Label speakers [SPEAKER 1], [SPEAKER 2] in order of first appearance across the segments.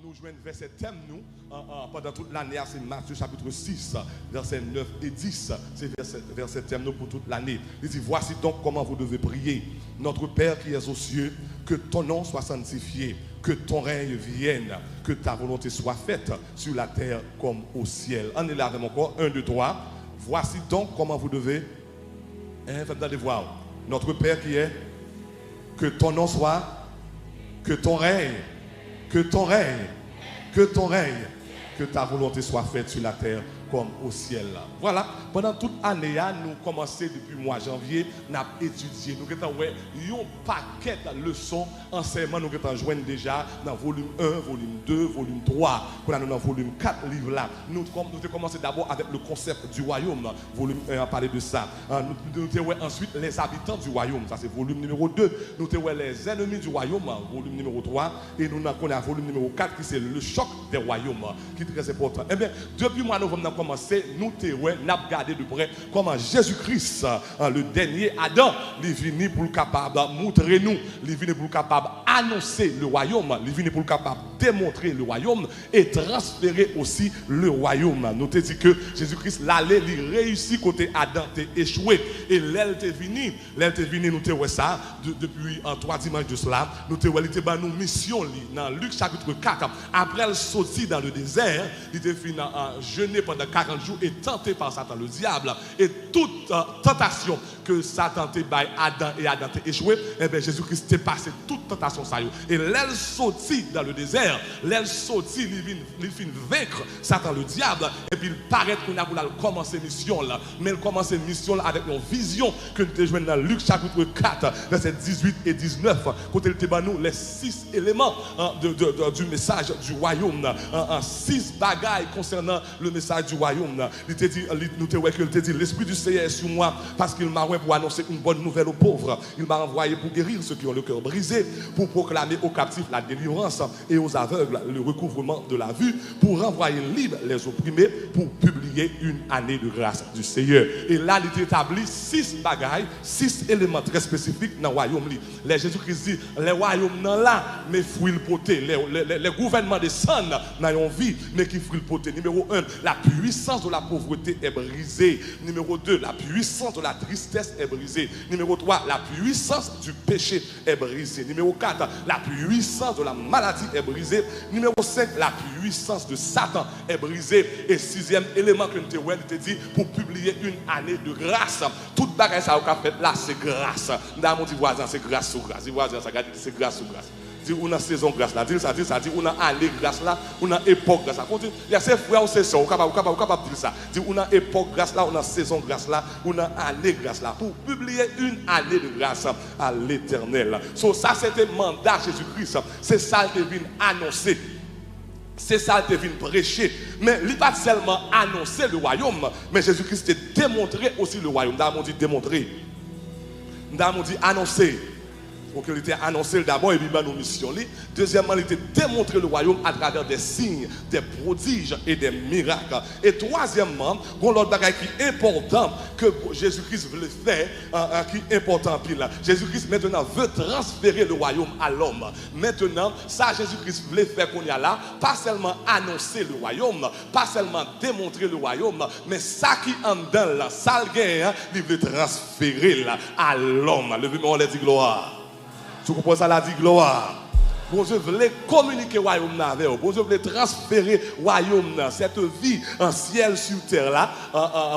[SPEAKER 1] nous jouons verset thème nous pendant toute l'année, c'est Matthieu chapitre 6, versets 9 et 10. C'est verset thème nous pour toute l'année. Il dit, voici donc comment vous devez prier. Notre Père qui es aux cieux, que ton nom soit sanctifié, que ton règne vienne, que ta volonté soit faite sur la terre comme au ciel. On est là avec encore, 1, 2, 3. Voici donc comment vous devez, faites d'aller voir. Notre Père qui est, que ton nom soit, que ton règne, que ton règne, que ton règne, que ta volonté soit faite sur la terre comme au ciel. Voilà, pendant toute l'année, nous commençons depuis le mois de janvier, nous avons étudié, nous avons un paquet de leçons, enseignements, nous avons joué déjà dans volume 1, volume 2, volume 3, nous avons dans volume 4 livres là. Nous avons commencé d'abord avec le concept du royaume, volume 1 a parlé de ça. Nous avons ensuite les habitants du royaume, ça c'est volume numéro 2. Nous avons les ennemis du royaume, volume numéro 3. Et nous avons un volume numéro 4 qui c'est le choc des royaumes, qui est très important. Eh bien, depuis le mois de novembre, nous avons regardé de près comment Jésus-Christ, le dernier Adam, il est venu pour le capable de montrer nous, il est venu pour le capable d'annoncer le royaume, il est venu pour le capable de démontrer le royaume et transférer aussi le royaume. Nous avons dit que Jésus-Christ l'allait, il réussit côté Adam, il échoué. Et l'aile est venu, nous avons ça depuis 3 dimanches de cela. Nous avons une mission dans Luc chapitre 4. Après le sorti dans le désert, il était fini jeûner pendant 40 jours et tenté par Satan le diable. Et toute tentation que Satan t'a by Adam et Adam t'a échoué, eh bien Jésus-Christ t'a passé toute tentation ça. Et l'aile sorti dans le désert, l'aile sorti, il vient vaincre Satan le diable. Et puis il paraît qu'on a voulu commencer mission là. Mais il commence mission là avec une vision que nous avons joué dans Luc chapitre 4, versets 18 et 19. Quand il te nous les 6 éléments du message du royaume, 6 bagailles concernant le message du royaume. Il te dit, l'Esprit du Seigneur est sur moi parce qu'il m'a envoyé pour annoncer une bonne nouvelle aux pauvres. Il m'a envoyé pour guérir ceux qui ont le cœur brisé, pour proclamer aux captifs la délivrance et aux aveugles le recouvrement de la vue, pour renvoyer libres les opprimés, pour publier une année de grâce du Seigneur. Et là, il établit 6 bagailles, 6 éléments très spécifiques dans le royaume. Les Jésus-Christ dit, les royaumes sont là, mais fruits le poté. Les gouvernements descendent dans une vie, mais qui fruits le poté. Numéro 1, la puissance de la pauvreté est brisée. Numéro 2, la puissance de la tristesse est brisée. Numéro 3, la puissance du péché est brisée. Numéro 4, la puissance de la maladie est brisée. Numéro 5, la puissance de Satan est brisée. Et 6e élément que nous te dit, pour publier une année de grâce. Toute bagaille ça a fait là, c'est grâce. Dans mon dit voisin, c'est grâce sur grâce. Voisin, ça regarde, c'est grâce sur grâce. Dit on a saison grâce là, dit ça, on a année grâce là, on a époque grâce là. Il y a ces frères, c'est ça, on capable dire ça. Dit on a époque grâce là, on a saison grâce là, on a année grâce là, pour publier une année de grâce à l'Éternel. So, ça c'était mandat Jésus-Christ, c'est ça qu'il vient annoncer. C'est ça qu'il vient prêcher. Mais il n'a pas seulement annoncé le royaume, mais Jésus-Christ a démontré aussi le royaume. Nous avons dit démontrer. Nous avons dit annoncer. Donc il était annoncé d'abord et puis nos missions. Deuxièmement, il était démontré le royaume à travers des signes, des prodiges et des miracles. Et troisièmement, bon l'autre bagage qui est important que Jésus-Christ voulait faire, qui est important pile. Jésus-Christ maintenant veut transférer le royaume à l'homme. Maintenant, ça Jésus-Christ voulait faire qu'on y a là, pas seulement annoncer le royaume, pas seulement démontrer le royaume, mais ça qui en dedans là, ça le gain, il veut transférer là à l'homme. Levez-moi, on les dit gloire. Tu comprends ça, la dit gloire. Bon Dieu voulait communiquer le royaume avec vous. Bon Dieu voulait transférer le royaume, cette vie en ciel sur terre là.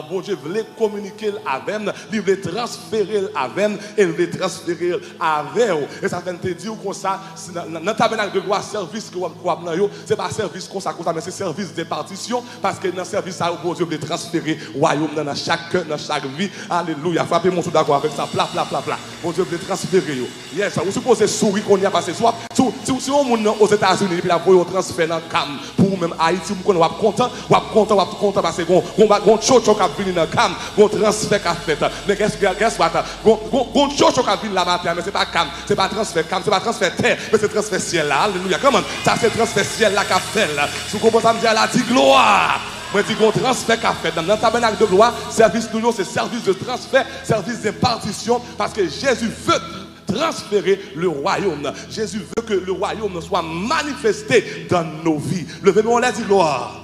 [SPEAKER 1] Bon Dieu voulait communiquer avec vous. Il voulait transférer avec vous. Et il voulait transférer avec vous. Et ça fait te dire comme ça, dans le tabernacle de gloire, service que vous avez, ce n'est pas service comme ça, mais c'est service de partition. Parce que dans le service, ça, bon Dieu voulait transférer le royaume dans chaque cœur, dans chaque vie. Alléluia. Frappez mon tout d'accord avec ça. Pla. Bon Dieu voulait transférer. Yes, vous supposez sourire qu'on y a passé. Si on est aux États-Unis et puis la voie transfert dans le cam pour même Haïti, vous êtes content parce que on chocho qui a venu dans le cam, on transfert qui a fait. Mais qu'est-ce on chocho qui a venu là-bas, mais c'est pas cam, c'est pas transfert cam, c'est pas transfert terre, mais c'est transfert ciel là. Alléluia. Comment ça c'est transfert ciel là qui a fait là. Si vous comprenez ça me dire là dit gloire. Moi je dis qu'on transfert qu'a fait dans le tabernacle de gloire, service nous c'est service de transfert, service d'impartition parce que Jésus veut transférer le royaume. Jésus veut que le royaume soit manifesté dans nos vies. Levez-nous, on l'a dit gloire.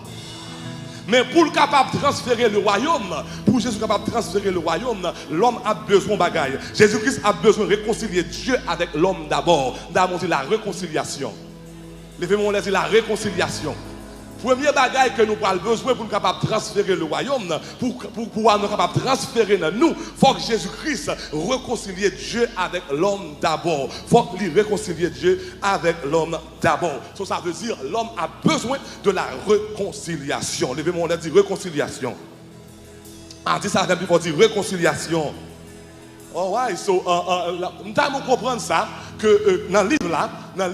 [SPEAKER 1] Mais pour le capable de transférer le royaume, pour Jésus capable de transférer le royaume, l'homme a besoin de bagaille. Jésus-Christ a besoin de réconcilier Dieu avec l'homme d'abord. D'abord, c'est la réconciliation. Levez-moi, on l'a dit la réconciliation. Premier bagaille que nous avons besoin pour nous capable de transférer le royaume, pour pouvoir nous capable de transférer dans nous, il faut que Jésus-Christ réconcilie Dieu avec l'homme d'abord. Il faut qu'il réconcilie Dieu avec l'homme d'abord. Ça veut dire l'homme a besoin de la réconciliation. Levez-moi, on a dit réconciliation. On dit ça, il faut dire réconciliation. Oh ouais, nous devons comprendre ça, que dans le livre là, dans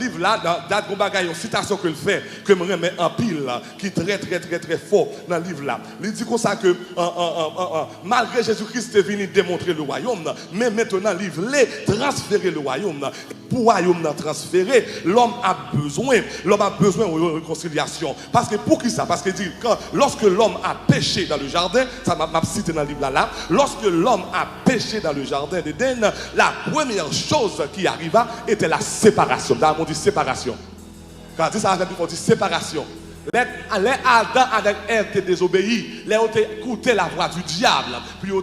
[SPEAKER 1] une citation que je fais, que je remets en pile, qui est très fort dans le livre là. Il dit comme ça que malgré Jésus-Christ est venu démontrer le royaume, mais maintenant il voulait transférer le royaume. Pour le royaume transférer, l'homme a besoin de réconciliation. Parce que pour qui ça? Parce qu'il dit que lorsque l'homme a péché dans le jardin, ça m'a cité dans le livre là, lorsque l'homme a péché dans le jardin d'Éden, la première chose qui arriva était la séparation. Dans on dit séparation. Quand on dit ça, on dit séparation. Les Adam avec Ève étaient désobéis, les ont écouté la voix du diable, puis ont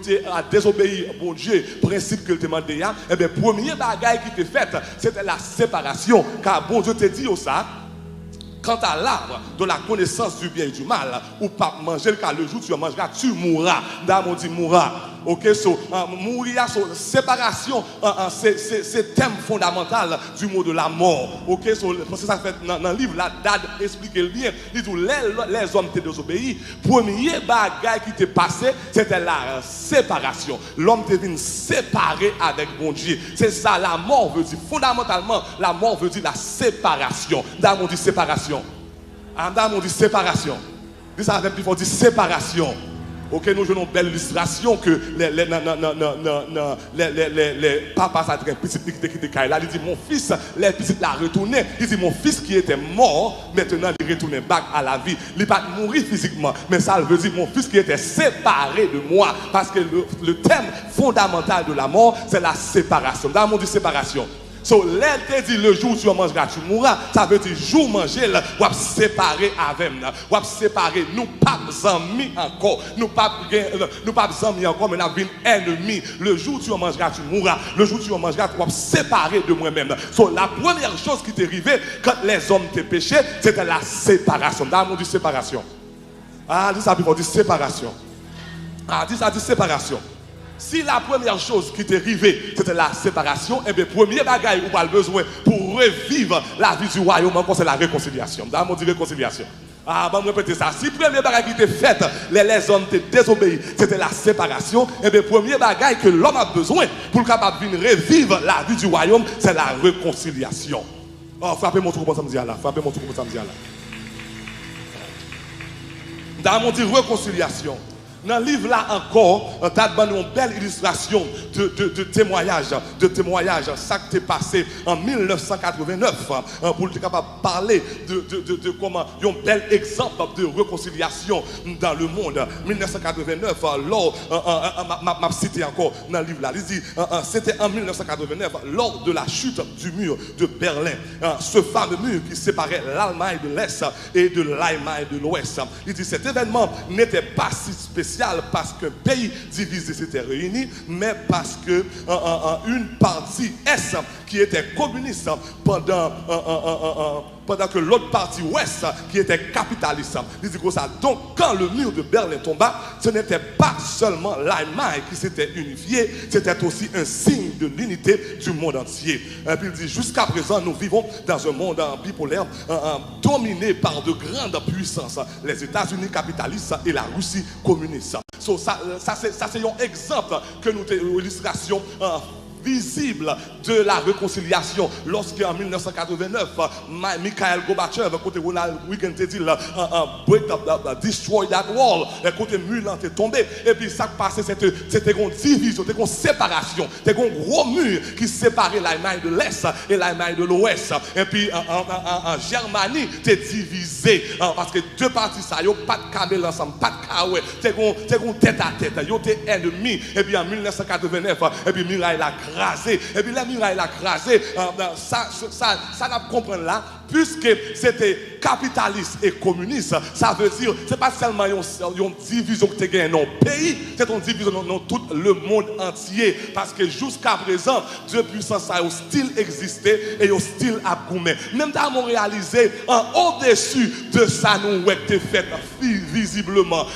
[SPEAKER 1] désobéi bon Dieu, principe que le demandait. Et bien, premier bagaille qui était fait, c'était la séparation. Car bon Dieu te dit ça. Quant à l'arbre de la connaissance du bien et du mal, ou pas manger, car le jour où tu mangeras, tu mourras. Dans on dit mourras. Ok, mourir, séparation, c'est le thème fondamental du mot de la mort. Ok, parce que ça fait dans le livre, là, Dad explique le bien. Il dit les hommes étaient désobéis. Premier bagage qui t'est passé, c'était la séparation. L'homme était venu séparer avec bon Dieu. C'est ça, la mort veut dire. Fondamentalement, la mort veut dire la séparation. Dans on dit séparation. Dans on dit séparation. Dis ça avec lui, il faut dire séparation. Ok, nous jouons une belle illustration que les papas ça très petit qui était là, il dit mon fils, les petits l'a retourné, il dit mon fils qui était mort, maintenant il retourne back à la vie. Il n'est pas mourir physiquement, mais ça veut dire mon fils qui était séparé de moi, parce que le thème fondamental de la mort, c'est la séparation. Dans le monde de séparation. So, l'elle te dit le jour où tu mangeras, tu mourras. Ça veut dire jour manger, ou séparer avec nous. Ou séparer, nous pas amis encore. Nous pas amis encore, mais nous avons ennemis. Le jour où tu mangeras, tu mourras. Le jour où tu mangeras, tu vas séparer de moi-même. So, la première chose qui t'est arrivée quand les hommes t'ont péché, c'était la séparation. Dans le monde de séparation. Ah, dis ça, il faut dire séparation. Ah, dis ça, dit séparation. Si la première chose qui t'est arrivée, c'était la séparation, et bien, premier bagage où vous avez besoin pour revivre la vie du royaume, encore c'est la réconciliation. Dans le mot de réconciliation. Ah, bon, répéter ça. Si le premier bagage qui était fait, les hommes étaient désobéis, c'était la séparation, et bien, premier bagage que l'homme a besoin pour le capable de revivre la vie du royaume, c'est la réconciliation. Oh, frappez mon tour pour samedi là. Frappez mon tour pour samedi là. Dans le mot de réconciliation. Dans le livre là encore, on a une belle illustration de témoignage, ça qui s'est passé en 1989, pour être capable de parler de comment, un bel exemple de réconciliation dans le monde. 1989, lors, m'a cité encore dans le livre là, il dit, c'était en 1989, lors de la chute du mur de Berlin, ce fameux mur qui séparait l'Allemagne de l'Est et de l'Allemagne de l'Ouest. Il dit, cet événement n'était pas si spécial parce qu'un pays divisé s'était réuni, mais parce que une partie Est qui était communiste pendant que l'autre partie ouest qui était capitaliste. Il dit comme ça. Donc quand le mur de Berlin tomba, ce n'était pas seulement l'Allemagne qui s'était unifiée, c'était aussi un signe de l'unité du monde entier. Et puis il dit jusqu'à présent nous vivons dans un monde bipolaire dominé par de grandes puissances, les États-Unis capitalistes et la Russie communiste. So, ça c'est un exemple que nous avons illustration visible de la réconciliation lorsqu'en 1989 Mikhail Gorbatchev côté Ronald Reagan te dit break up, destroy that wall, côté Mulan est tombé et puis ça passait c'était une division, c'était une séparation, c'était un gros mur qui séparait l'Allemagne de l'Est et l'Allemagne de l'Ouest et puis en Germanie t'es divisé parce que deux parties ça yo pas de camel ensemble, pas de kawe, c'était un tête à tête, yo t'es ennemi et puis en 1989 et puis Mikhail a crasé. Et puis la muraille l'a crasé. Ça n'a pas compris là. Puisque c'était capitaliste et communiste, ça veut dire, c'est pas seulement une division que tu gagnes dans le pays, c'est une division dans tout le monde entier. Parce que jusqu'à présent, Dieu puissant, ça a style existé et un style a goumé. Même dans mon réalisé, au-dessus de ça, nous avons été fait visiblement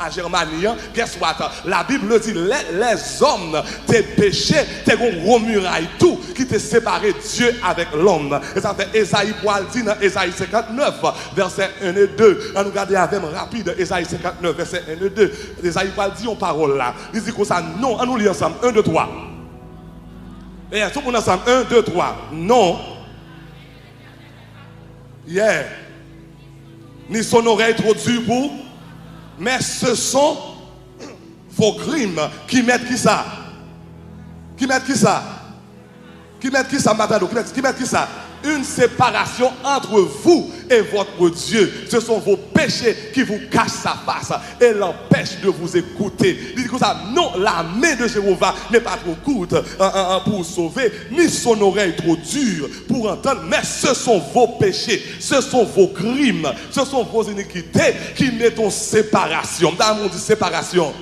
[SPEAKER 1] à Germanie. Guess what? La Bible dit, les hommes, tes péchés, tes gros murailles, tout, qui te séparé Dieu avec l'homme. Et ça fait Esaïe pour dit dans Esaïe 59, verset 1 et 2. On nous regarde avec rapide, Esaïe 59, verset 1 et 2. Esaïe dit en parole là. Il dit comme ça, non, on nous lit ensemble. 1, 2, 3. Et tout le monde ensemble. 1, 2, 3. Non. Yeah. Ni son oreille trop dure pour. Mais ce sont vos crimes qui mettent qui ça? Qui mettent qui ça? Qui mettent qui ça, Matado? Qui mettent qui ça? Une séparation entre vous et votre Dieu. Ce sont vos péchés qui vous cachent sa face et l'empêchent de vous écouter. Il dit comme ça, non, la main de Jéhovah n'est pas trop courte pour sauver, ni son oreille trop dure pour entendre, mais ce sont vos péchés, ce sont vos crimes, ce sont vos iniquités qui mettent en séparation. Dans le monde de séparation.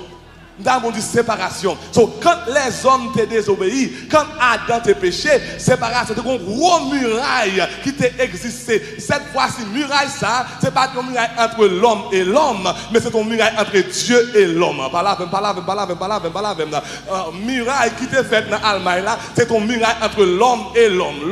[SPEAKER 1] Dans mon dit séparation. So, quand les hommes t'ont désobéi, quand Adam t'a péché, séparation, c'est une grosse muraille qui t'a existé. Cette fois-ci, muraille ça, c'est pas une muraille entre l'homme et l'homme, mais c'est une muraille entre Dieu et l'homme. Muraille qui t'a faite dans l'Allemagne là, c'est une muraille entre l'homme et l'homme,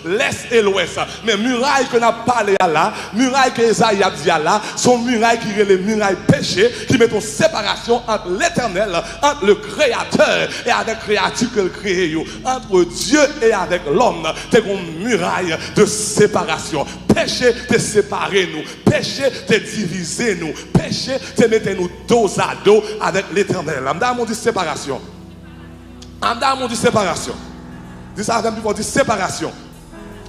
[SPEAKER 1] l'est et l'ouest. Mais muraille que n'a parlé là, muraille que Esaïe a dit là, sont murailles qui sont les murailles péchées, qui mettent en séparation entre l'Éternel, entre le Créateur et avec la créature qu'il crée, entre Dieu et avec l'homme. C'est une muraille de séparation. Péché, c'est séparer nous. Péché, c'est diviser nous. Péché, c'est mettre nous dos à dos avec l'Éternel. Amda mon dit séparation. Amda mon dit séparation. Dis ça avec moi, dit séparation.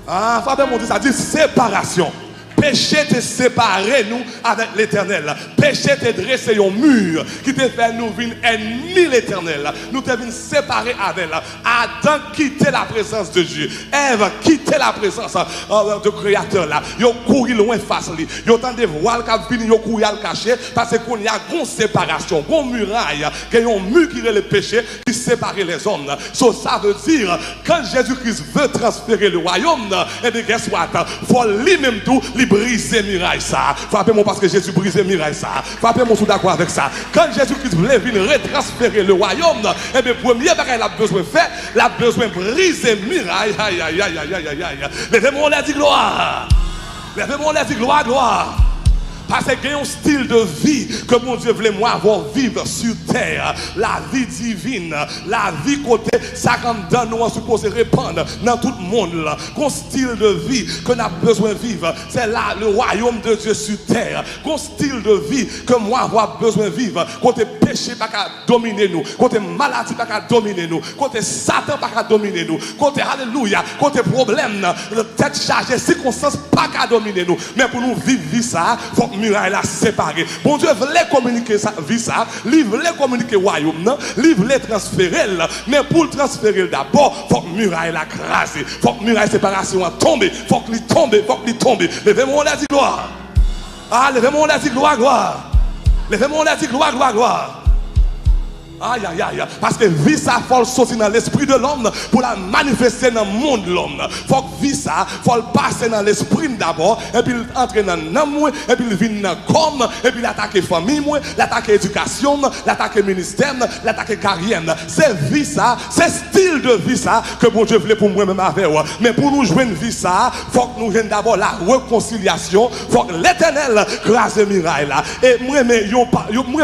[SPEAKER 1] Ah, Fabien mon dit ça, dit séparation. Péché te séparé nous avec l'Éternel. Péché te dressé un mur qui te fait nous venir ennemis l'Éternel. Nous te venir séparés avec elle. Adam quittait la présence de Dieu. Ève quittait la présence de Créateur là. Ils ont couru loin face lui. Ils ont entendu voir qui vient, ils ont couru à le cacher parce qu'on y a une séparation, une muraille, qui est un mur qui est le péché qui sépare les hommes. So, ça veut dire quand Jésus-Christ veut transférer le royaume, et bien guess what? Faut lui-même tout briser muraille ça. Frappez-moi parce que Jésus brise muraille ça. Frappez-moi sous d'accord avec ça. Quand Jésus-Christ voulait venir retransférer le royaume, et bien premier bagage il a besoin de faire, il a besoin de briser muraille. Aïe aïe aïe aïe aïe aïe. Levez-moi la dit gloire. Levez-moi la dit gloire gloire. Parce qu'il y a un style de vie que mon Dieu voulait moi avoir vivre sur terre. La vie divine, la vie côté, ça comme dans nous on supposé répandre dans tout le monde. Un style de vie qu'on a besoin de vivre, c'est là le royaume de Dieu sur terre. Un style de vie que moi avoir besoin de vivre. Côté péché pas qu'à dominer nous, côté maladie pas qu'à dominer nous, côté Satan pas qu'à dominer nous, côté alléluia, côté problème, tête chargée, circonstances pas qu'à dominer nous. Mais pour nous vivre ça, faut muraille la séparée. Bon Dieu voulait communiquer ça, vie ça, il voulait communiquer royaume, non, il voulait transférer, mais pour le transférer d'abord, faut que muraille la craser, faut que muraille séparation tombe, faut qu'il tombe, faut qu'il tombe. Levez-moi la dit gloire. Ah, levez-moi la dit gloire, gloire. Levez-moi la dit gloire, gloire, gloire. Aïe, aïe, aïe. Parce que vie ça, faut le sortir dans l'esprit de l'homme pour la manifester dans le monde de l'homme. Faut que vie ça, faut le passer dans l'esprit d'abord, et puis entrer dans l'amour, et puis venir dans le corps, et puis l'attaquer famille, l'attaquer éducation, l'attaquer ministère, l'attaquer carrière. C'est vie ça, c'est style de vie ça que bon Dieu voulait pour moi-même avec moi. Mais pour nous jouer une vie ça, faut que nous jouions d'abord la réconciliation, faut que l'Éternel crase muraille là. Et moi,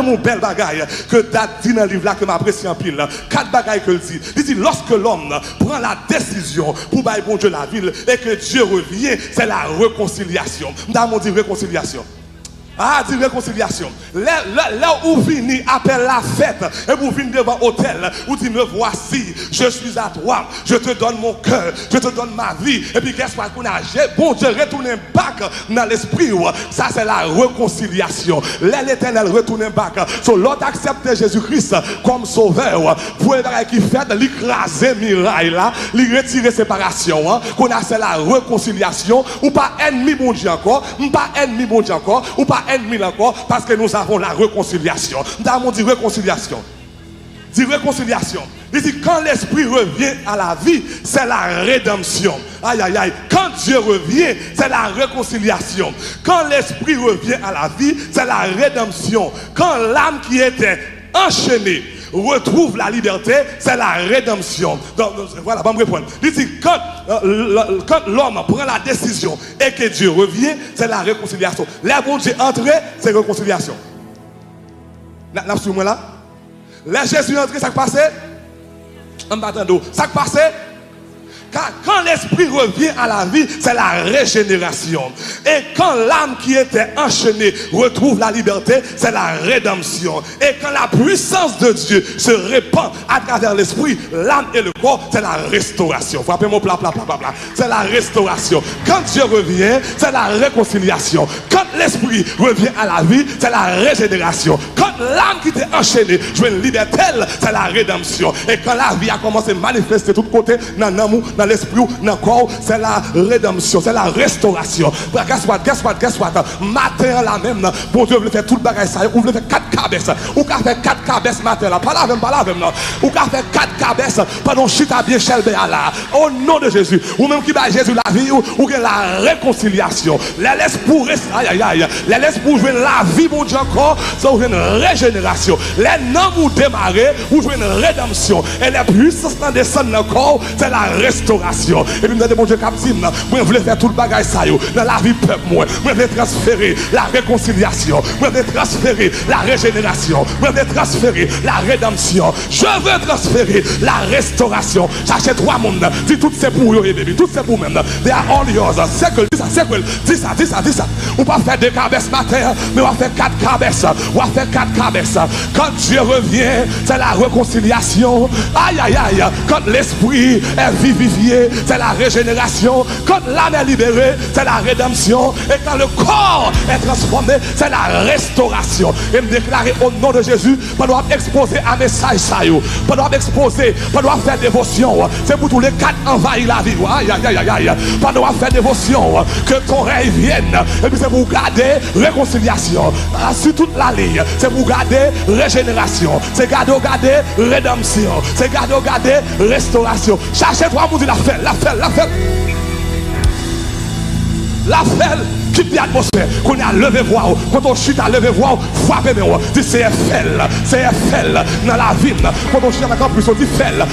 [SPEAKER 1] mon bel bagaille que date dit dans le livre là que m'apprécie en pile. 4 bagailles que dit. Il dit lorsque l'homme prend la décision pour bailler bon Dieu la ville et que Dieu revient, c'est la réconciliation. Dans mon dit réconciliation. Ah, dit réconciliation. Là où vini appelle la fête, et vous venez devant l'hôtel, où dit me voici, je suis à toi, je te donne mon cœur, je te donne ma vie. Et puis qu'est-ce qu'on a? Bon Dieu, retourne back dans l'esprit. Ça c'est la réconciliation. L'Éternel retourne back. So l'autre accepte Jésus-Christ comme sauveur. Pour les gens qui fait, l'écraser miraille là, lui retirer séparation. Qu'on a c'est la réconciliation. Ou pas ennemi bon Dieu encore, ou pas ennemi bon Dieu encore, ou pas ennemi encore, parce que nous avons la réconciliation. Nous avons dit réconciliation. Dit réconciliation. Il dit quand l'esprit revient à la vie, c'est la rédemption. Aïe aïe aïe. Quand Dieu revient, c'est la réconciliation. Quand l'esprit revient à la vie, c'est la rédemption. Quand l'âme qui était enchaînée retrouve la liberté, c'est la rédemption. Donc, voilà, va me répondre. Il dit quand l'homme prend la décision et que Dieu revient, c'est la réconciliation. Là, bon Dieu entré, c'est réconciliation. N'a pas moi là? Là, Jésus entré, ça qui passait? En battant ça qui passait? Car quand l'esprit revient à la vie, c'est la régénération. Et quand l'âme qui était enchaînée retrouve la liberté, c'est la rédemption. Et quand la puissance de Dieu se répand à travers l'esprit, l'âme et le corps, c'est la restauration. Frappez mon plat. C'est la restauration. Quand Dieu revient, c'est la réconciliation. Quand l'esprit revient à la vie, c'est la régénération. Quand l'âme qui était enchaînée joue une liberté, c'est la rédemption. Et quand la vie a commencé à manifester de tous côtés, dans l'amour, dans l'esprit, dans le corps, c'est la rédemption, c'est la restauration. Guess what? Matin là même, bon Dieu veut faire tout le bagage ça, ou veut faire 4 cabesses, ou qu'a fait 4 cabesses matin là, pas la même, ou qu'a fait 4 cabesses pendant chita bien chelbe là, au nom de Jésus, ou même qui va Jésus la vie, ou la réconciliation, les laisse pour les laisse pour jouer la vie, mon Dieu encore, ça ou une régénération, les noms vous démarrer, ou jouer une rédemption, et les puissances dans descendre dans le corps, c'est la restauration. Et puis, nous avons Dieu captif, moi, je voulais faire tout le bagage ça, dans la vie peuple, moi, je voulais transférer la réconciliation, moi, je voulais transférer la régénération, moi, je voulais transférer la rédemption, je veux transférer la restauration. J'achète 3 mondes, dis tout c'est pour eux, baby, tout c'est pour même. They are all yours. Dis ça. On va faire 2 cabesses matin, mais on va faire 4 cabesses. On va faire 4 cabesses. Quand Dieu revient, c'est la réconciliation. Aïe, aïe, aïe. Quand l'esprit est vivifié, c'est la régénération. Quand l'âme est libérée, c'est la rédemption. Et quand le corps est transformé, c'est la restauration. Et me déclarer au nom de Jésus, pas doit exposer un message ça, pas doit exposer, pas doit faire dévotion. C'est pour tous les 4 envahir la vie. Aïe, aïe, aïe, aïe. Pas doit faire dévotion. Que ton règne vienne. Et puis c'est pour garder réconciliation. Sur toute la ligne, c'est pour garder régénération. C'est garder rédemption. C'est garder restauration. Cherchez-toi pour dire la fête qui dit l'atmosphère, qu'on a levé voix, quand on chute à lever voix, frappez moi, dit c'est FL dans la ville, quand on chute à plus on dit FL,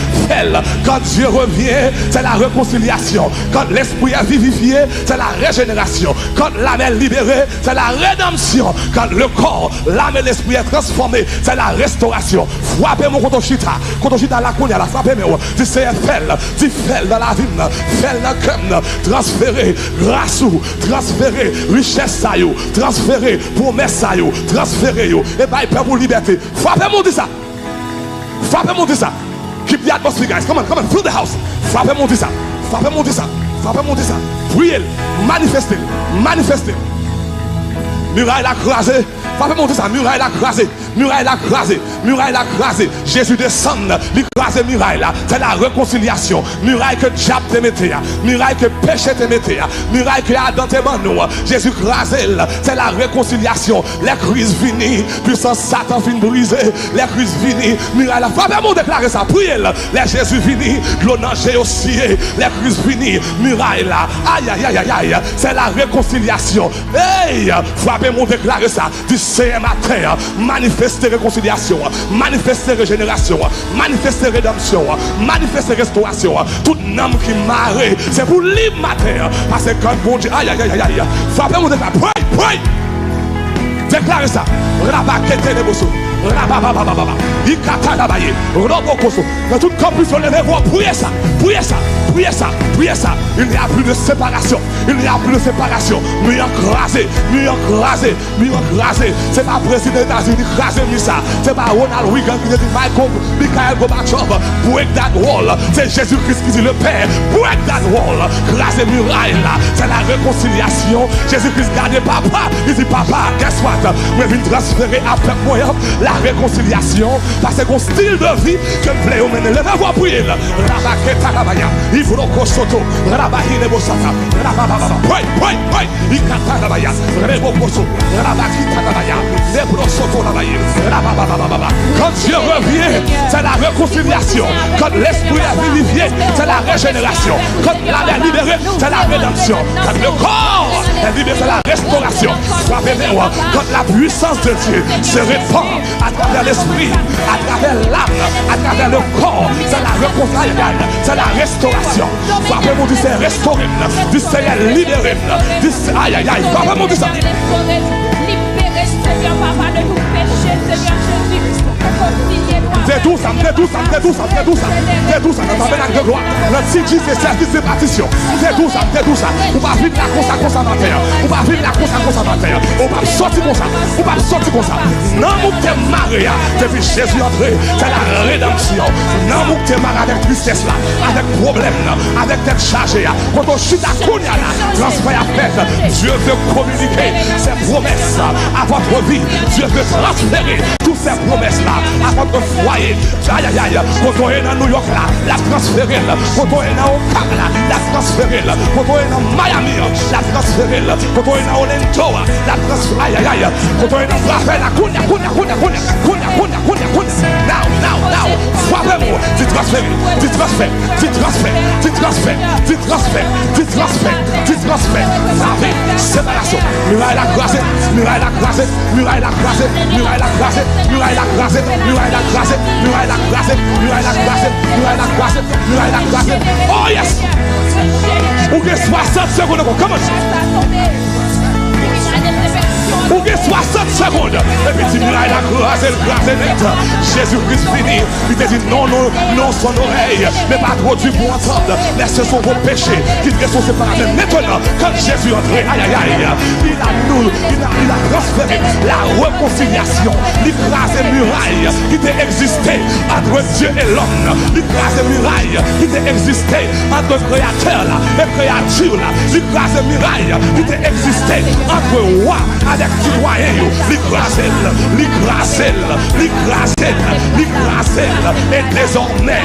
[SPEAKER 1] quand Dieu revient, c'est la réconciliation, quand l'esprit est vivifié, c'est la régénération, quand l'âme est libérée, c'est la rédemption, quand le corps, l'âme et l'esprit est transformé, c'est la restauration. Frappez moi quand on chute à la cour, frappez moi, dit c'est FL dans la ville, FL dans le cœur, transférer grâce ou transférer richesse ça yo, transférer promesse ça yo, transférer yo, et bah il peut pour liberté. Frappez-moi de ça. Keep the atmosphere, guys. Come on, fill the house. Frappez-moi de ça. Priez, manifestez. Muraille la crasée. Frappez-moi de ça. Muraille la crasée. Jésus descend, il crase muraille là. C'est la réconciliation. Muraille que diable te mettait, muraille que péché te mettait, muraille que Adam te nous. Jésus crase, c'est la réconciliation. Les crises finis, puissance Satan fin brisé. Les crises finis, muraille là. Frappez-moi déclarer ça. Priez, les Jésus fini, l'onanger aussi. Les crises finis, muraille là. Aïe. C'est la réconciliation. Hey, frappez-moi déclarer ça. C'est un matin, manifester réconciliation, manifester régénération, manifester rédemption, manifester restauration. Tout homme qui marre, c'est pour libre matin. Parce que quand bon Dieu, aïe, frappez-moi de la pray. Déclarez ça. Dans tout campus, on lève voix, priez ça, priez ça, priez ça, priez ça. Il n'y a plus de séparation, il n'y a plus de séparation. Nous écrasé, nous écrasé, nous écrasé. C'est pas le président des États-Unis qui écrasé ça. C'est pas Ronald Reagan qui dit Mikhail Gorbachev, break that wall. C'est Jésus-Christ qui dit le Père, break that wall. Écraser muraille là, c'est la réconciliation. Jésus-Christ garde papa, il dit papa, guess what? Je viens transférer après moi la réconciliation. Parce qu'on style de vie que me plaît au mener. Levez-vous à prier. Rabaketa Rabaya, Ivro Kosoto, Rabahine Bosata, Rababa, pray, pray, pray, Ikata Rabaya, Rebo Koso, Rabakita Rabaya, Lebro Soto Rabaya, Rababa. Quand Dieu revient, c'est la réconciliation. Quand l'esprit est vivifié, c'est la régénération. Quand l'âme est libérée, c'est la rédemption. Quand le corps est libéré, c'est la restauration. Quand la puissance de Dieu se répand à travers l'esprit, à travers l'âme, à travers le corps, c'est la réconciliation, c'est la restauration. Papa mon Dieu, c'est restauré, Dieu c'est libéré, Dieu c'est aïe aïe aïe. Papa mon Dieu, ça.
[SPEAKER 2] Libéré, Seigneur, papa, de tout péché, Seigneur Jésus.
[SPEAKER 1] C'est tout ça, c'est tout ça, c'est tout ça, c'est tout ça, c'est tout ça, dans ta ménage de gloire, notre CG c'est service de partition, c'est tout ça, c'est tout ça, on va vivre la conséquence on va vivre la conséquence on va sortir comme ça, on va sortir comme ça, non, mon t'es marié, depuis Jésus entré, c'est la rédemption, non, mon t'es marié avec tristesse là, avec problème là, avec tête chargée, quand on chute à Kounia là, transfert à fait, Dieu veut communiquer ses promesses à votre vie, Dieu veut transférer toutes ces promesses là à votre foyer. Aïe aïe aïe, quand on est dans New York là, la transférer, quand on est dans Oakland là, la transférer, quand on est dans Miami, la transférer, quand on est dans Orlando, la transférer, aïe aïe aïe, quand on est dans Raphaël, la Kounia, now, frappez-moi, tu transfères, tu transfères, tu transfères, tu transfères, tu transfères, tu transfères, tu transfères, la vie, séparation, muraille la croisée, muraille la croisée, muraille la croisée, muraille la croisée, muraille la croisée, muraille la croisée, muraille la croisée, muraille la croisée, muraille la croisée, muraille la croisée. Oh yes! Ou get 60 secondes, come on! Ou get 60 secondes. Et puis tu muraille la croisée, le croisée net. Jésus-Christ fini. Il te dit non, non, non son oreille. Mais pas trop du pour entendre. Laisse son vos péchés qui te sont séparés. Maintenant, quand Jésus entrait, aïe aïe aïe, il a transféré la réconciliation. L'écrasé muraille qui t'a existé entre Dieu et l'homme. L'écrasé muraille qui t'a existé entre créateur et créature. L'écrasé muraille qui t'a existé entre roi avec citoyen. L'écrasé, l'écrasé, l'écrasé, l'écrasé. Et désormais,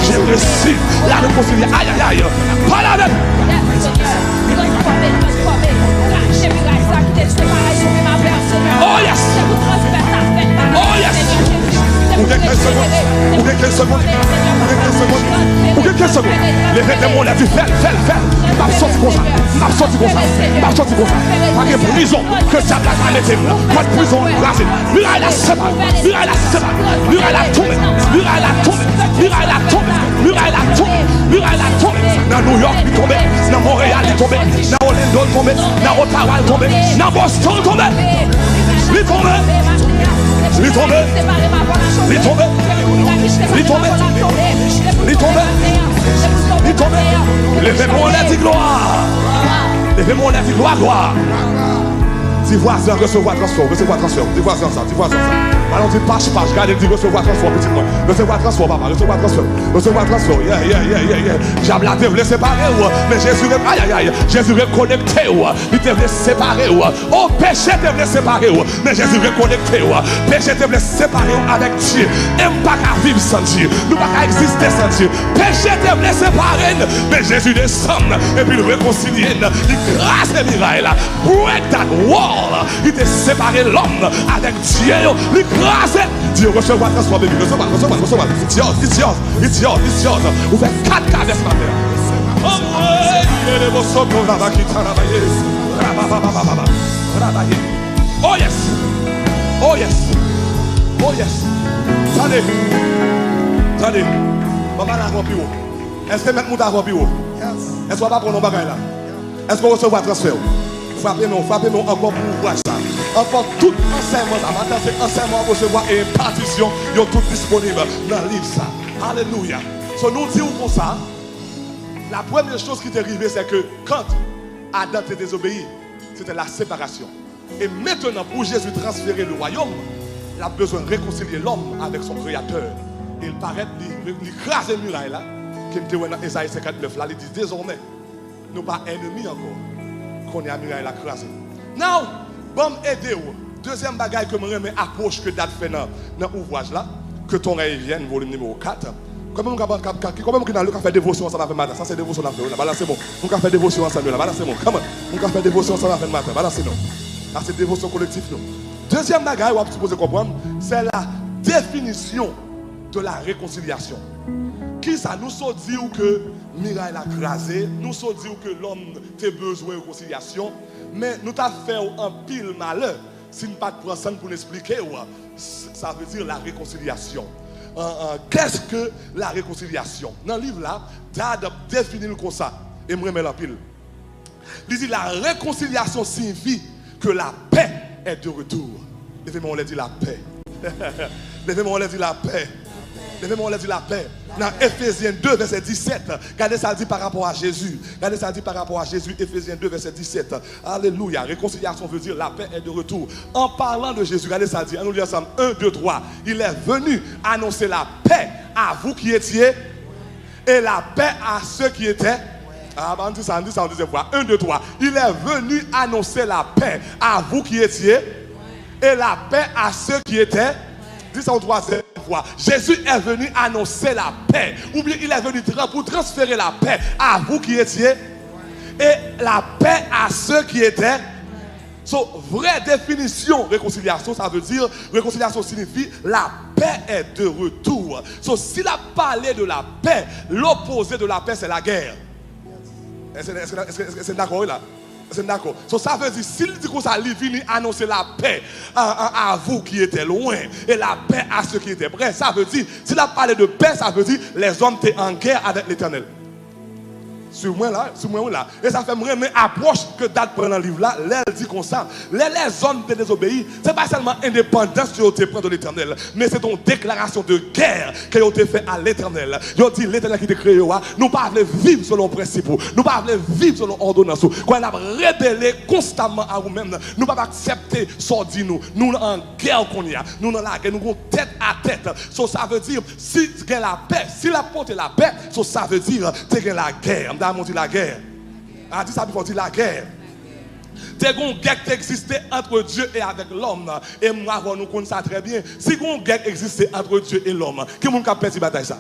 [SPEAKER 1] j'ai reçu la réconciliation. Aïe aïe aïe. Pas la même. Oh yes! Oh yes! Ou quelques secondes, ou quelques secondes, ou quelques secondes, ou quelques secondes. Les démons l'ont dit, fais. M'a sorti comme ça, m'a sorti comme ça, m'a sorti comme ça. Pas de prison que ça a arrêté. Pas de prison rasée. Muraille la séparée, muraille la séparée, muraille la tombée, muraille la tombée, muraille la tombée, muraille la tombée, muraille la tombée. Dans New York, il tombé, dans Montréal, il tombé, dans Orlando, il tombé, dans Ottawa, il tombé, dans Boston, il tombé. Il tombé. Il tombé. Il tombé. Il tombé. Il tombé. Il tombé. Levez-moi la dit gloire. Levez-moi la dit gloire. Dis voisin, recevoir transfert, recevoir transfert. Dis voisin ça, dis voisin ça. Alors dis page, regardez, dis recevoir transfert, petit moi. Recevoir transfert, papa, recevoir transfert. Recevoir transfert, yeah. J'aime la tête, séparer, mais Jésus, aïe, Jésus est connecté, il te veut séparer, oh péché te veut séparer, mais Jésus est connecté, péché te veut séparer avec Dieu. Aime pas qu'à vivre sans Dieu, nous pas qu'à exister sans Dieu. Péché te veut séparer, mais Jésus descend, et puis il réconcilie, il grâce et miracle, break that wall. Il t'a séparé l'homme avec Dieu. L'écrasé. Dieu recevoir transforme, baby. Recevoir. It's yours. Vous faites 4 cas ce matin. Oh yes. Attendez. Maman a rempli. Est-ce que maintenant vous avez rempli? Est-ce qu'on va prendre nos bagages là? Est-ce qu'on recevoir transfert? frappez-moi encore pour voir ça. Encore tout enseignement, maintenant c'est enseignement à recevoir et impartition, ils sont tous disponibles dans le livre ça. Alléluia. So nous disons comme ça, la première chose qui est arrivée, c'est que quand Adam était désobéi, c'était la séparation. Et maintenant, pour Jésus transférer le royaume, il a besoin de réconcilier l'homme avec son créateur. Et il paraît, il crase le muraille là, qui me dit dans Ésaïe 59 là, il dit désormais, nous ne sommes pas ennemis encore, qu'on est à muraille là crasé. Now, bon aider. Deuxième bagaille que je remets approche que date fait dans l'ouvrage là, que ton rêve vienne, volume numéro 4. Comment on a fait dévotion ensemble avec matin? Ça c'est dévotion ensemble. Voilà, c'est bon. On a fait dévotion ensemble. Voilà, c'est bon. Comment on a fait dévotion ensemble avec matin? Voilà, c'est non. Là, c'est dévotion collective. Deuxième bagaille, on va supposer comprendre, c'est la définition de la réconciliation. Qui ça nous so dit que Mirail a crasé, nous so dit que l'homme a besoin de réconciliation, mais nous t'a fait un pile malheur. Si nous ne pas prendre ça pour nous expliquer, ça veut dire la réconciliation. Qu'est-ce que la réconciliation? Dans le livre là, Dad définit comme ça. Et me remet la pile. Il dit la réconciliation signifie que la paix est de retour. Levez-moi, on l'a dit la paix. Levez-moi, on l'a dit la paix. Levez-moi, on l'a dit la paix. Dans Ephésiens 2, verset 17. Regardez ça dit par rapport à Jésus. Regardez ça dit par rapport à Jésus. Ephésiens 2, verset 17. Alléluia. Réconciliation veut dire la paix est de retour. En parlant de Jésus, regardez ça dit. On nous lit ensemble. 1, 2, 3. Il est venu annoncer la paix à vous qui étiez et la paix à ceux qui étaient. Ah, on dit ça en deuxième fois. 1, 2, 3. Il est venu annoncer la paix à vous qui étiez et la paix à ceux qui étaient. Dis ça en troisième fois. Jésus est venu annoncer la paix. Ou bien il est venu pour transférer la paix à vous qui étiez et la paix à ceux qui étaient. So, vraie définition, réconciliation, ça veut dire, réconciliation signifie la paix est de retour. So, s'il a parlé de la paix, l'opposé de la paix c'est la guerre. Est-ce que c'est d'accord là? C'est d'accord. So, ça veut dire, s'il dit que ça, il vient annoncer la paix à vous qui étiez loin et la paix à ceux qui étaient près. Ça veut dire, s'il a parlé de paix, ça veut dire les hommes étaient en guerre avec l'Éternel. Sur moi là. Et ça fait vraiment approche que date prend dans le livre là. Elle dit comme ça. Les hommes de désobéir, ce n'est pas seulement indépendance que tu prends de l'Éternel, mais c'est une déclaration de guerre que tu as fait à l'Éternel. Ils ont dit l'Éternel qui t'a créé, nous ne pas vivre selon principe, nous ne pas vivre selon ordonnance. Quand on a rébellé constamment à nous-mêmes, nous ne pas accepter ce qu'on dit nous. Nous en guerre qu'on y a, nous dans la guerre, nous sommes tête à tête. So, ça veut dire, si tu as la paix, si la porte la paix, so, ça veut dire que tu as la guerre. On dit la guerre. A dit ça pour dire la guerre. C'est une guerre qui existait entre Dieu et avec l'homme. Et moi, nous connaissons ça très bien. Si une guerre existait entre Dieu et l'homme, qui est-ce qui a perdu la bataille ça?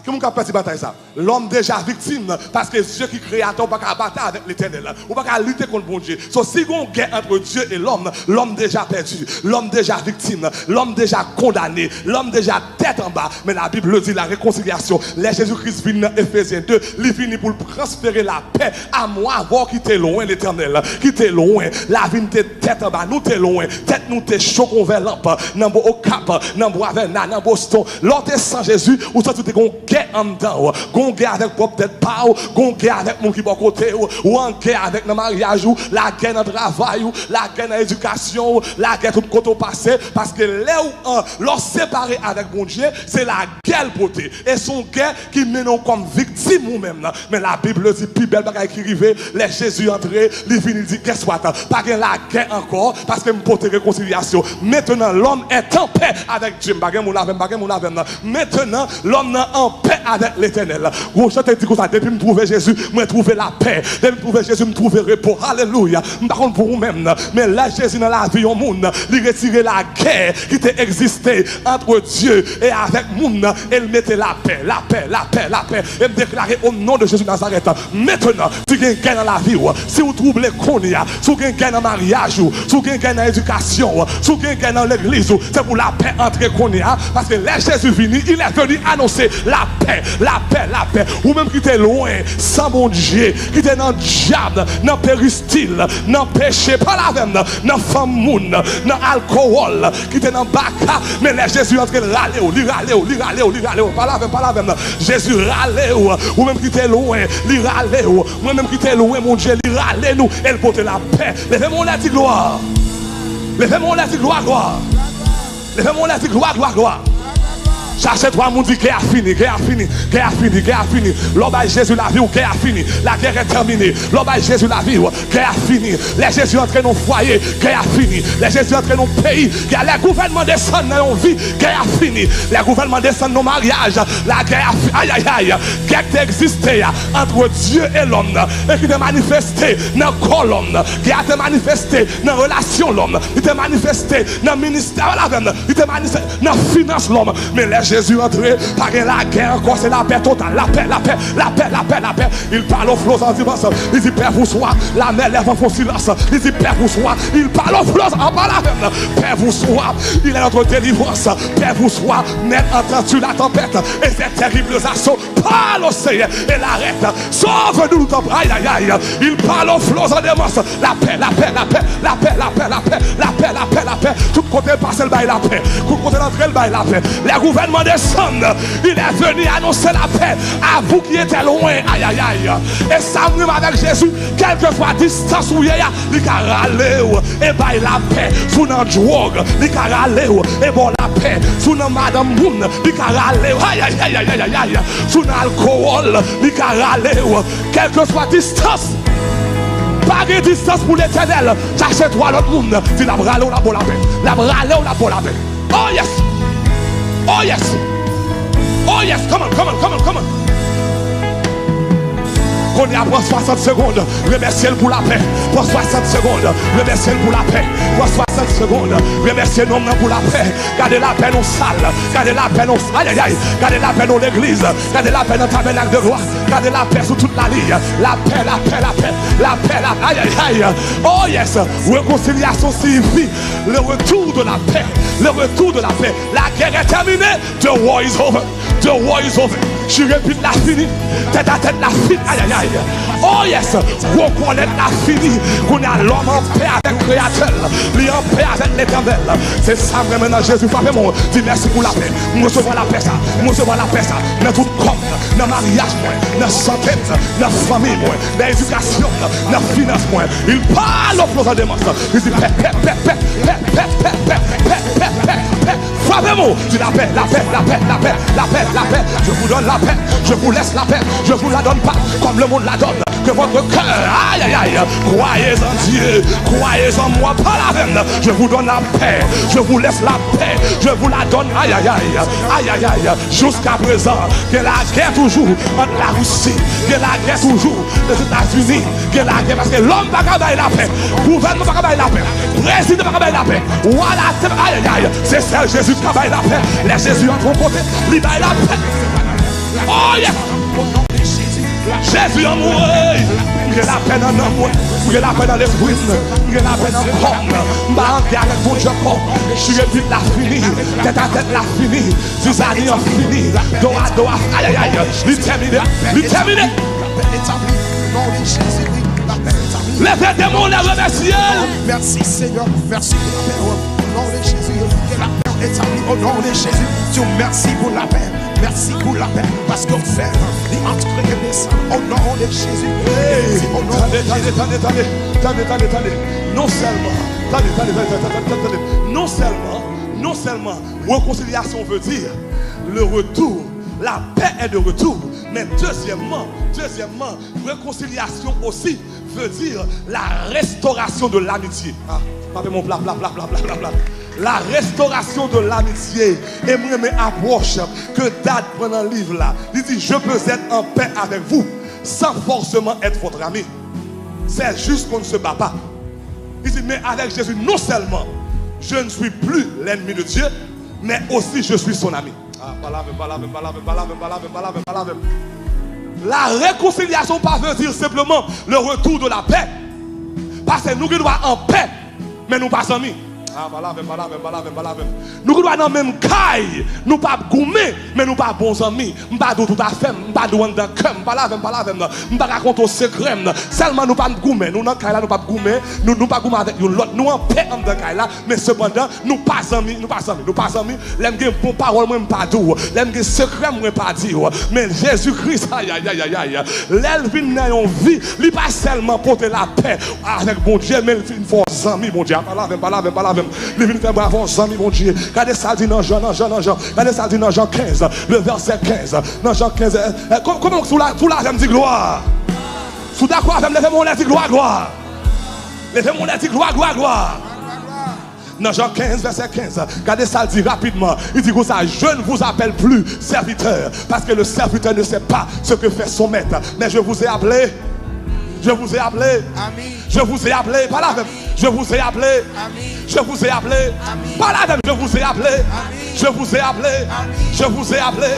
[SPEAKER 1] Qui est-ce qui a perdu la bataille ça? L'homme déjà victime parce que Dieu qui créateur pas qu'à battre avec l'Éternel. Ou pas qu'à lutter contre bon Dieu. So, si une guerre entre Dieu et l'homme déjà perdu, l'homme déjà victime, l'homme déjà condamné, l'homme déjà tête en bas. Mais la Bible le dit, la réconciliation. Les Jésus-Christ vient dans Ephésiens 2, il finit pour transférer la paix à moi, voir qui était loin l'Éternel, qui était loin. La vie était tête en bas, nous t'es loin. Tête nous t'es chaud qu'on vers lampe, dans au cap, dans Boisvena, dans Boston. L'autre sans Jésus, ou ça tout est guerre en dedans, gon guerre avec propre tête pas, gon guerre avec mon qui bon côté, ou en guerre avec le mariage, la guerre dans le travail, la guerre dans l'éducation, la guerre tout côté passé, parce que là où l'on séparé avec mon Dieu, c'est la guerre beauté. Et son guerre qui mène comme victime ou même. Mais la Bible dit, plus belle bagaille qui arrive, les Jésus entré, il finit dit, qu'est-ce soit, pas la guerre encore, parce que me porte réconciliation. Maintenant, l'homme est en paix avec Dieu. Maintenant, l'homme est en paix avec l'Éternel. Vous chantez dit comme ça, depuis me trouver Jésus, me trouver la paix. Depuis me trouver Jésus, me trouver repos. Alléluia. Par contre pour vous-même, mais là Jésus dans la vie au monde, il retirait la guerre qui était existé entre Dieu et avec monde, et il mettait la paix. Et me déclarer au nom de Jésus Nazareth. Maintenant, si vous avez une guerre dans la vie, si vous trouvez qu'on y a, si vous avez une guerre dans le mariage, si vous avez une guerre dans l'éducation, si vous avez une guerre dans l'église, c'est pour la paix entre qu'on y a, parce que là Jésus venu, il est venu annoncer la paix, la paix, la paix. Ou même qui était loin, sans mon Dieu, qui était dans le diable, dans le péristyle, dans le péché, pas la même, dans le femme moun, dans l'alcool, qui était dans le bac, mais là Jésus est en train de râler, pas la même. Jésus râle, ou même qui était loin, il râle, ou même qui était loin, mon Dieu, il râle nous, elle porte la paix. Levez-moi la gloire. Levez-moi la gloire. Levez-moi la gloire. Cherchez toi, mon dit guerre a fini. L'homme Jésus la vie, guerre a fini. La guerre est terminée. L'homme Jésus la vie, guerre a fini. Les Jésus entré dans le foyer, guerre a fini. Les Jésus entré dans le pays, les gouvernements descendent dans nos vies, guerre a fini. Les gouvernements descendent dans nos mariages, la guerre a fini. Aïe. Guerre qui existait entre Dieu et l'homme, et qui est manifesté dans le corps l'homme, qui a été manifesté dans la relation l'homme, qui était manifesté dans le ministère l'homme, qui était manifesté dans la finance l'homme. Mais les Jésus entré, par la guerre encore, c'est la paix totale, la paix. Il parle aux flots en dimanche, il dit Père vous soit, la mer lève en faux silence, il dit Père vous soit, il parle aux flots en bas la même, Père vous soit, il est notre délivrance, Père vous soit, net entends-tu la tempête, et ces terribles assauts, parle au Seigneur, et l'arrête, sauve-nous, aïe, il parle aux flots en dimanche, la paix, tout côté passe le bail la paix, tout côté l'entrée le bail la paix, les gouvernements descendent, il est venu annoncer la paix à vous qui étiez loin, aïe, et ça me avec Jésus, quelquefois distance où il y a, il a râlé, et bail la paix, sous notre drogue, il a râlé, et bon la paix, sous notre madame Moune, il a râlé, aïe, sous notre alcool, il a râlé, quelquefois distance. Pas de distance pour l'éternel. Cherchez-toi l'autre monde. Tu l'as râlé ou la pour la paix. La râlé ou la pour la paix. Oh yes. Come on. Qu'on y a pour 60 secondes, remerciez-le pour la paix. Pour 60 secondes, remerciez-le pour la paix. Pour 60 secondes, remerciez nous pour la paix. Gardez la paix dans salle, gardez la paix dans aïe, gardez la paix dans l'église, gardez la paix dans le tabernacle de gloire, gardez la paix sur toute la ligne. La paix, aïe. Oh yes, réconciliation signifie le retour de la paix. La guerre est terminée. The war is over. Je répète la fini. Tête à tête la fini. Aïe. Oh yes. Reconnaître la fini. Qu'on a l'homme en paix avec le Créateur. Lui en paix avec l'Éternel. C'est ça maintenant Jésus. Frappez-moi. Dis merci pour la paix. Nous recevons la paix ça. Dans tout corps. Dans mariage. Dans santé. Dans famille. Dans éducation. Dans finance. Il parle au plomb de monstres. Il dit paix. Frappez-moi. Dis la paix. Je vous donne la paix, je vous laisse la paix, je vous la donne pas comme le monde la donne. Que votre cœur, aïe, croyez en Dieu, croyez en moi, pas la peine. Je vous donne la paix, je vous laisse la paix, je vous la donne, aïe, jusqu'à présent, que la guerre toujours entre la Russie, que la guerre toujours les États-Unis, que la guerre parce que l'homme va gagner la paix, gouvernement va gagner la paix, président va gagner la paix, voilà, aïe, c'est ça Jésus qui va gagner la paix, les Jésus en ton côté, il va la paix. Oh yes! Jésus en moi, il y a la paix dans l'amour, il y a la paix dans l'esprit, il y a la paix dans le corps. Je avec mon Dieu, je suis vite la fini, tête à tête la fini, vis à vis en fini, dos à dos, aïe, il termine. Les démons les remercier.
[SPEAKER 3] Merci Seigneur, merci pour la paix. Au nom de Jésus, que la paix est établie au nom de Jésus. Dieu, merci pour la paix. Merci pour la paix, parce qu'on fait l'entrée et descend au nom de Jésus.
[SPEAKER 1] Attendez. Non seulement, réconciliation veut dire le retour, la paix est de retour, mais deuxièmement, réconciliation aussi veut dire la restauration de l'amitié. Pas mon bla. La restauration de l'amitié. Et moi, mes approches que Dad prend dans le livre là. Il dit, je peux être en paix avec vous sans forcément être votre ami. C'est juste qu'on ne se bat pas. Il dit, mais avec Jésus, non seulement je ne suis plus l'ennemi de Dieu, mais aussi je suis son ami. La réconciliation pas veut dire simplement le retour de la paix. Parce que nous qui sommes en paix, mais nous pas amis. Ah, nous sommes dans la même caille, nous ne sommes pas gourmets, mais nous ne sommes pas bons amis. Nous ne sommes pas tout à fait, nous ne sommes pas dans le cœur, nous ne sommes pas raconter au secret. Seulement nous ne sommes pas gourmets, nous dans la caille, nous ne sommes pas gourmets, nous ne sommes pas gourmets avec l'autre, nous en paix dans la caille, mais cependant, nous ne sommes pas amis, nous ne sommes pas amis. L'aime que bon parole, moi, pas dire, l'aime que secret, moi, pas dire. Mais Jésus-Christ, aïe, l'aile vient dans une vie, il n'est pas seulement porter la paix avec bon Dieu, mais il faut des amis, bon Dieu. Il vient faire bravo aux amis, mon Dieu. Regardez ça dit dans Jean. Regardez ça dit dans Jean 15, le verset 15. Dans Jean 15, comment sous la j'aime dit gloire? Sous d'accord, j'aime lever mon lait dit gloire. Levez mon lait dit gloire. Dans Jean 15, verset 15, regardez ça dit rapidement. Il dit comme ça, je ne vous appelle plus serviteur, parce que le serviteur ne sait pas ce que fait son maître. Mais je vous ai appelé. Amen. Je vous ai appelé. Pas la même. Je vous ai appelé. Amen. Je vous ai appelé. Amen. Pas la même. Je vous ai appelé. Amen. Je vous ai appelé. Amen. Je vous ai appelé.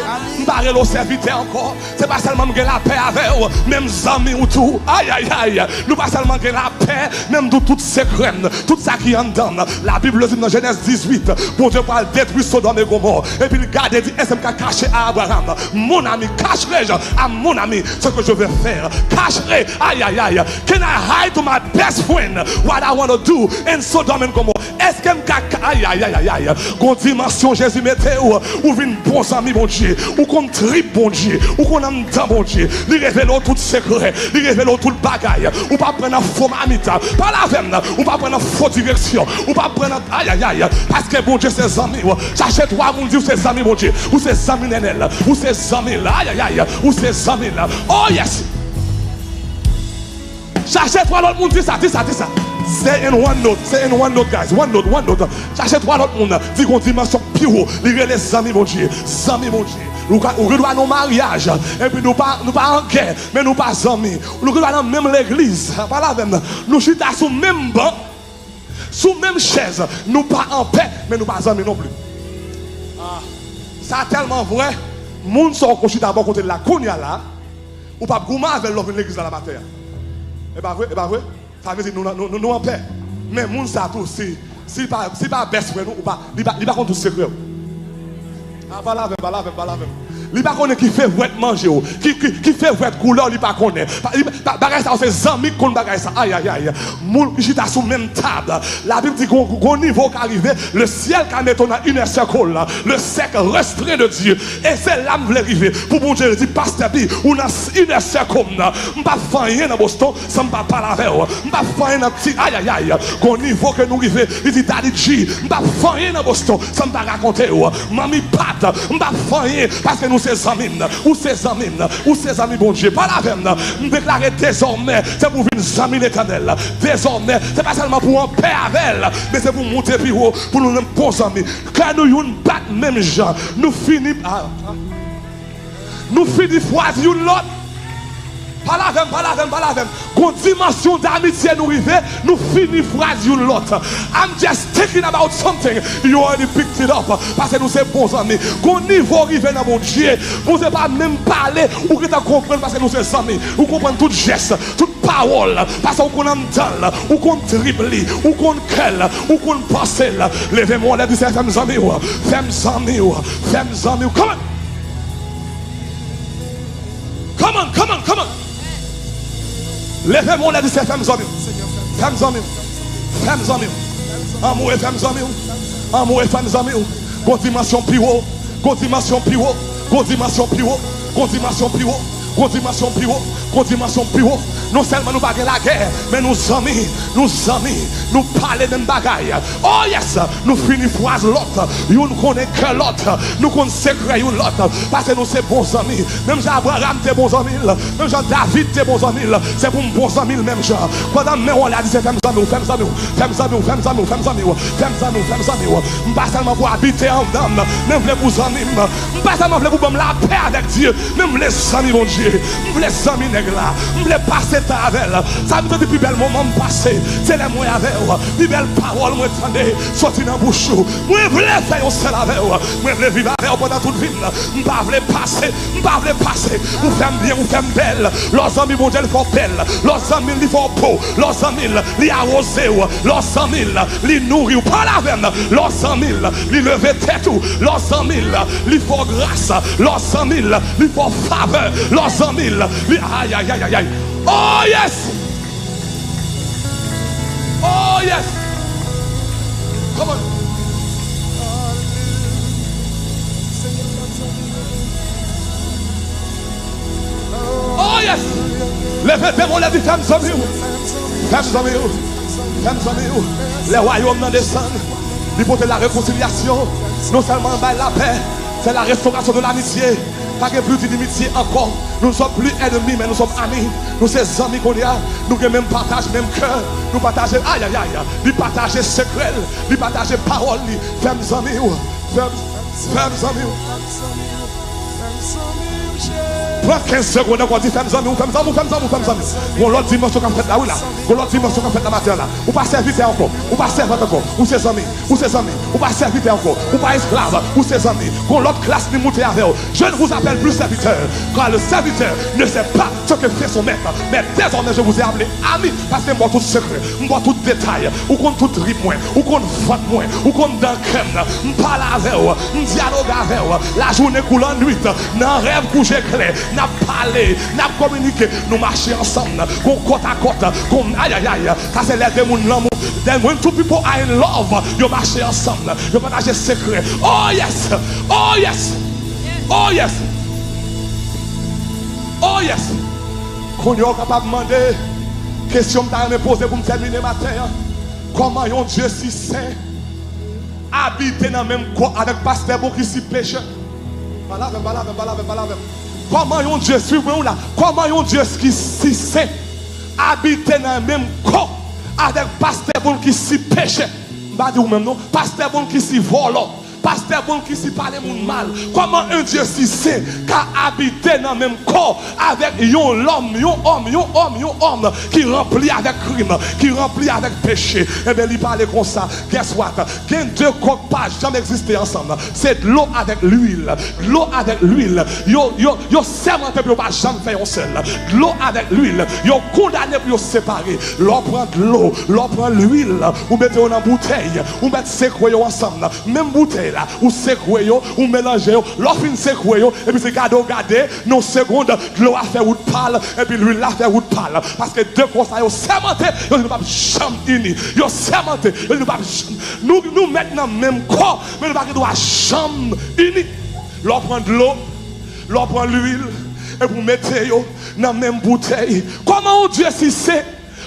[SPEAKER 1] M'barrer le serviteur encore. C'est pas seulement que la paix avec vous, même amis ou tout. Aïe. Nous pas seulement que la paix, même de toutes ces crèmes, tout ça qui en donne. La Bible dit dans Genèse 18, bon Dieu parle détruire Sodome et Gomorrhe. Et puis il garde et dit, est-ce que je caché à Abraham? Mon ami, cacherai-je à mon ami ce que je vais faire? Cacherai. Aïe. Can I hide to my best friend what I want to do in Sodom and Gomorrah? Est-ce que aïe. Qu'on dimension Jésus mettait ou vin bon ami bon Dieu, ou qu'on tripe bon Dieu, ou qu'on aime dans bon Dieu. Il révèle tout secret, il révèle tout bagaille. Ou pas prendre faux mamita, pas la veine, ou pas prendre faux direction, ou pas prendre aïe. Parce que bon Dieu c'est amis. J'achète trois mon Dieu c'est amis bon Dieu, ou c'est amis nenel, ou c'est amis là, aïe, ou c'est amis là. Oh yes. J'achète trois autres monde dit ça. Say in one note, guys. One note. J'achète trois autres monde. Dit qu'on dimension plus haut. Lire les amis, mon Dieu. Nous doit nos mariages. Et puis nous pas en guerre, mais nous pas amis. Nous doit dans même l'église. Pas la même. Nous chita sous même banc, sous même chaise. Nous pas en paix, mais nous pas amis non plus. Ça tellement vrai. Moun sont qu'on chita bon côté de la kounya là. Ou pas gourmand avec l'offre de l'église dans la matière. Et pas vrai? Ça veut dire nous en paix. Mais moun ça tout si pas best friend ou pas, il pas contre tout secret. Ah pas la même. Il pas connaît qui fait vrai manger qui fait vrai couleur, il pas connaît. Bagay ça c'est amis qu'on bagay ça. Aïe. Moun qui ta sous même table. La Bible dit qu'on niveau qu'arriver, le ciel quand est on a une cercle là, le cercle restreint de Dieu. Et c'est là me veut arriver pour bon Dieu dit pasteur bi, on a une cercle là. M'pas faire rien dans Boston, ça m'pas parler avec vous. M'pas faire rien dans petit aïe. Qu'on niveau que nous arriver, il dit Daddy G, m'pas faire rien dans Boston, ça m'pas raconter Mami Pat, m'pas faire rien parce que nous ses amis, bon Dieu, pas la peine. Nous déclarer désormais, c'est pour une amie l'éternel. Désormais, c'est pas seulement pour en paix avec elle, mais c'est pour monter plus haut, pour nous même bons amis. Quand nous une batte même gens, nous finissons choisir l'autre. Pas la même. Quand dimension d'amitié nous arrive, nous finissons phrase l'autre. I'm just thinking about something. You already picked it up. Parce que nous sommes bons amis. Quand niveau arrive dans mon Dieu, vous ne pas même parler ou que tu comprendre parce que nous sommes amis. Vous comprenez tout geste, toute parole. Parce qu'on entend, ou qu'on dribble, ou qu'on quelle, ou qu'on passe. Levez-moi les 17 femmes amis. Come on. Levez-moi les 17 femmes amis. Amour et femmes amis. Continuation plus haut. Non seulement nous baguons la guerre, mais nous amis, nous parlons de bagaille. Oh yes, nous finissons phrase l'autre. Nous ne connaissons que l'autre. Nous connaissons secret l'autre. Parce que nous sommes bons amis. Même Jean-Abraham était bons amis. Même Jean-David était bons amis. C'est pour bons amis le même genre. Pendant que on a dit c'est femmes amis. Pas seulement pour habiter en dame, même pour amis. Pas seulement pour la paix avec Dieu, même les amis mon Dieu. Les amis nègres là. Les passer temps avec elle. Ça me dit plus bel moment passé. C'est les moyens avec elle. Plus belle parole, moi entendez, sorti dans bouche. Moi voulais faire un seul avec elle. Moi voulais vivre avec elle pendant toute vie. Je ne voulais passer. Je ne voulais passer. Vous faites bien, vous faites belle. Leurs amis, mon Dieu, ils font belle. Leurs amis, ils font peau. Leurs amis, ils arrosent. Leurs amis, ils nourrissent. Pas la veine. Leurs amis, ils levent tête. Leurs amis, ils font grâce. Leurs amis, ils font faveur. Leurs amis, ils... Aïe, aïe, aïe, aïe, aïe. Oh yes! Oh yes! Come on. Oh yes! Levez-vous, les femmes amis. Femmes amis. Femmes amis. Les royaumes n'en descendent. Ils portent la réconciliation. Non seulement la paix, c'est la restauration de l'amitié. Pas que plus d'inimitié encore. Nous ne sommes plus ennemis, mais nous sommes amis. Nous sommes amis qu'on y a. Nous avons même partage, même cœur. Nous partageons, aïe aïe aïe. Nous partageons secret. Nous partageons parole. Femmes amis. Femmes amis. Prends 15 secondes pour dire femmes amis, femmes amis, femmes amis, femmes amis. On l'autre dimanche qu'on fait là, oui là. On l'autre dimanche qu'on fait la matin là. Ou pas serviteur encore. Ou pas servante encore. Ou ses amis. Ou ses amis. Ou pas serviteur encore. Ou pas esclave. Ou ses amis. Qu'on l'autre classe ni monter avec eux. Je ne vous appelle plus serviteur. Car le serviteur ne sait pas ce que fait son maître. Mais désormais je vous ai appelé ami. Parce que moi tout secret. Moi tout détail. Ou qu'on tout rip moins. Ou qu'on vote moins. Ou qu'on dans crème. Je parle avec eux. Je dialogue avec eux. La journée coule en nuit. Dans rêve couché clair. N'a parlé, n'a communiqué, nous marchons ensemble, côte à côte, comme aïe aïe aïe, ça c'est les démons l'amour. Then when two people are in love, you marchez ensemble, you partagez secret. Oh yes, oh yes, oh yes, oh yes. Qu'on est capable de demander, question que tu as posée pour me terminer matin. Comment un Dieu si saint habite dans le même corps avec pasteur pour qui s'y pêche? Balave. Comment un Dieu suivant là? Comment un Dieu qui si saint habite dans le même corps avec pasteur bon qui s'y pêche? Pas dire même non, pasteur bon qui s'y vole, pasteur bon qui s'y parle mon mal. Comment un Dieu si saint qu'a habité dans le même corps avec un homme qui remplit avec crime, qui remplit avec péché? Et bien il parle comme ça. Guess what? Qu'un deux corps pas jamais existé ensemble. C'est de l'eau avec l'huile. L'eau avec l'huile. Yo sermenté pour pas jamais faire un seul. L'eau avec l'huile. Yo condamné pour séparer. L'on prend de l'eau, l'on prend l'huile, ou mettez dans bouteille, ou mettez secoué ensemble. Même bouteille là, ou secoué, ou mélangez, l'on fin secoué, et puis c'est garder, non seconde, l'eau a fait ou de pâle, et puis l'huile a fait ou de pâle. Parce que deux constats, yo sermenté, yo ne pas jamais unis. Yo sermenté, yo ne pas nous maintenant même corps, mais nous ne pas jamais unis. L'on prend de l'eau, l'on prend l'huile, et vous mettez dans la même bouteille. Comment un Dieu si c'est,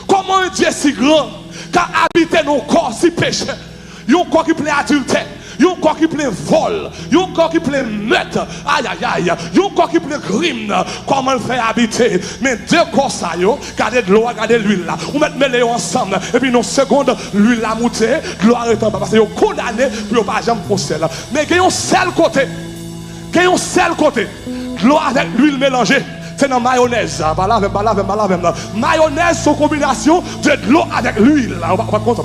[SPEAKER 1] comment un Dieu si grand, qu'a habité nos corps si péché, un corps qui plaît adultère, un corps qui plaît vol, un corps qui plaît meurtre, aïe aïe aïe, un corps qui plaît crime, comment le fait habiter? Mais deux corps ça, gardez de l'eau, gardez l'huile là, vous mettez ensemble, et puis non seconde, l'huile la montée, l'eau arrête pas, parce que vous condamné pour ne pas jamais procéder. Mais il y a un seul côté, de l'eau avec l'huile mélangée. C'est dans mayonnaise. Mayonnaise, c'est une combination de l'eau avec l'huile. On va pas comme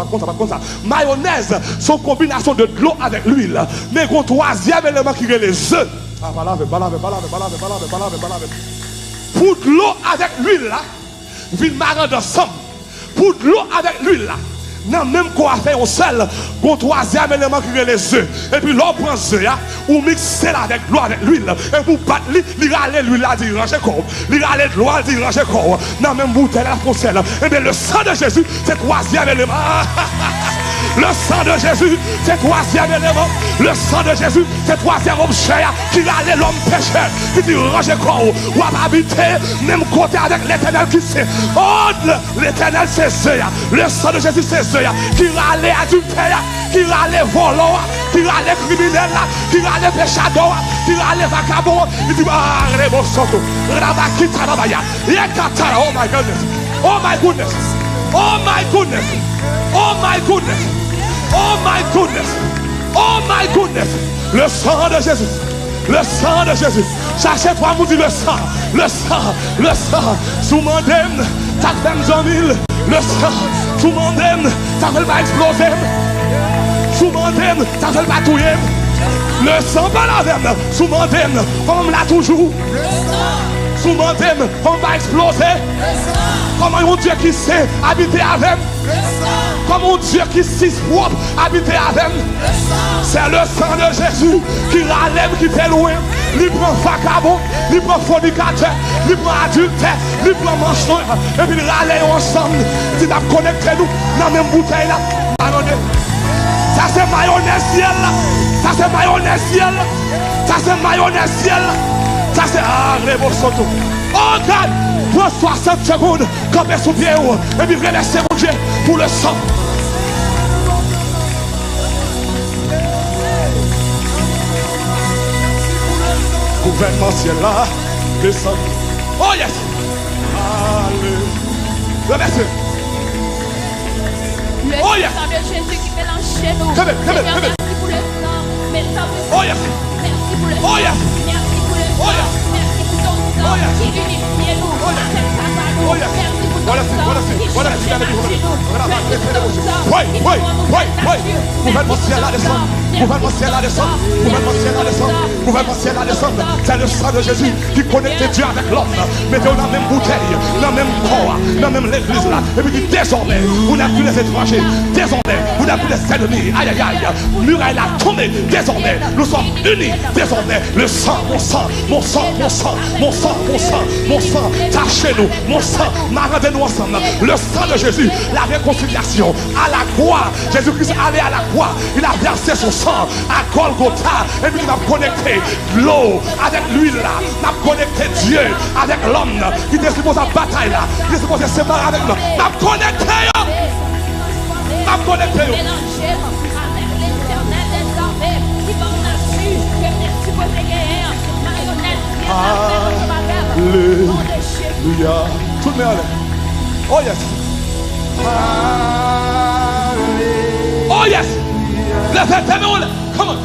[SPEAKER 1] ça. Mayonnaise, c'est une combination de l'eau avec l'huile. Mais un troisième élément qui est les œufs. Pour de l'eau avec l'huile là, vite marrant ensemble. Pour de l'eau avec l'huile là. Non, même quoi faire au sel, un troisième élément qui est les œufs. Et puis l'on prend ce œuf, ou mixer avec l'eau avec l'huile. Et vous battez, il râle l'huile là, il range corps. Il râle l'eau, il range corps. Non, même bouteille là, pour sel. Et bien le sang de Jésus, c'est le troisième élément. Le sang de Jésus, c'est le troisième élément. Le sang de Jésus, c'est le troisième objet qui râle l'homme pécheur. Qui dit range corps. Ou à habiter, même côté avec l'éternel qui sait. Oh, l'éternel c'est ce. Le sang de Jésus, c'est qui râle adultère, qui râle volant, qui râle criminel, qui râle péchador, qui râle vagabond. Il dit ah rebosoto, rabakita rabaya, yakata. Oh my goodness, oh my goodness, oh my goodness, oh my goodness, oh my goodness, oh my goodness. Le sang de Jésus, le sang de Jésus, Cherchez toi, vous dit le sang, le sang, le sang. Sous mandem, t'as fait 100 000. Le sang, sous mandem, t'as fait pas exploser. Sous mandem, t'as fait pas touiller. Le sang, pas la veine. Sous mandem, comme là toujours. Sous mandem, on va exploser. Comme un Dieu qui sait habiter avec. Comme un Dieu qui sait propre habiter avec. C'est le sang de Jésus qui râle, qui fait loin. Il prend vagabond, il prend fornicateur, il prend adultère, il prend mensonge. Et puis il râle ensemble. Si tu as connecté nous dans la même bouteille là. Ça c'est mayonnaise ciel là. Ça c'est mayonnaise ciel là. Ça c'est mayonnaise ciel là. Ça c'est Rebosoto. Oh God, prends 60 secondes, camper sous pied et puis remercier mon Dieu pour le sang. Gouvernement ciel là, descend. Oh yes. Alléluia. Remerciez.
[SPEAKER 2] Oh yes. Le sang de Jésus qui mélange chez nous. Merci pour le sang.
[SPEAKER 1] Oh yes.
[SPEAKER 2] Merci pour le sang.
[SPEAKER 1] Oh yes.
[SPEAKER 2] Merci pour le sang. Merci pour ton sang qui unifie nous. Avec papa nous. Merci pour ton sang qui change nous. Merci pour ton sang qui nous rend
[SPEAKER 1] Gouvernement ciel là descend. Gouvernement ciel là descend. Gouvernement ciel là descend. Gouvernement ciel là descend. C'est le sang de Jésus qui connecte Dieu avec l'homme. Mettez-vous dans la même bouteille, dans le même corps, dans même l'église là. Et puis désormais, vous n'avez plus les étrangers. Désormais, vous n'avez plus les ennemis. Aïe aïe aïe. Muraille a tombé. Désormais, nous sommes unis. Désormais, le sang, mon sang, mon sang, mon sang, mon sang, mon sang, mon sang. Tâchez-nous, mon sang. Marendez-nous ensemble. Le sang de Jésus, la réconciliation à la croix. Jésus-Christ est allé à la croix. Il a versé son sang à Golgotha. Et puis il a connecté l'eau avec l'huile là. Il a connecté Dieu avec l'homme qui était supposé à bataille là. Il est supposé se séparer avec nous. Il a connecté. Il a connecté.
[SPEAKER 2] Mélangez avec l'éternel des armées qui va nous assurer que merci pour les guerres. Marionnette,
[SPEAKER 1] Alléluia. Tout le monde. Oh yes. Oh yes. Let's have them all. Come on.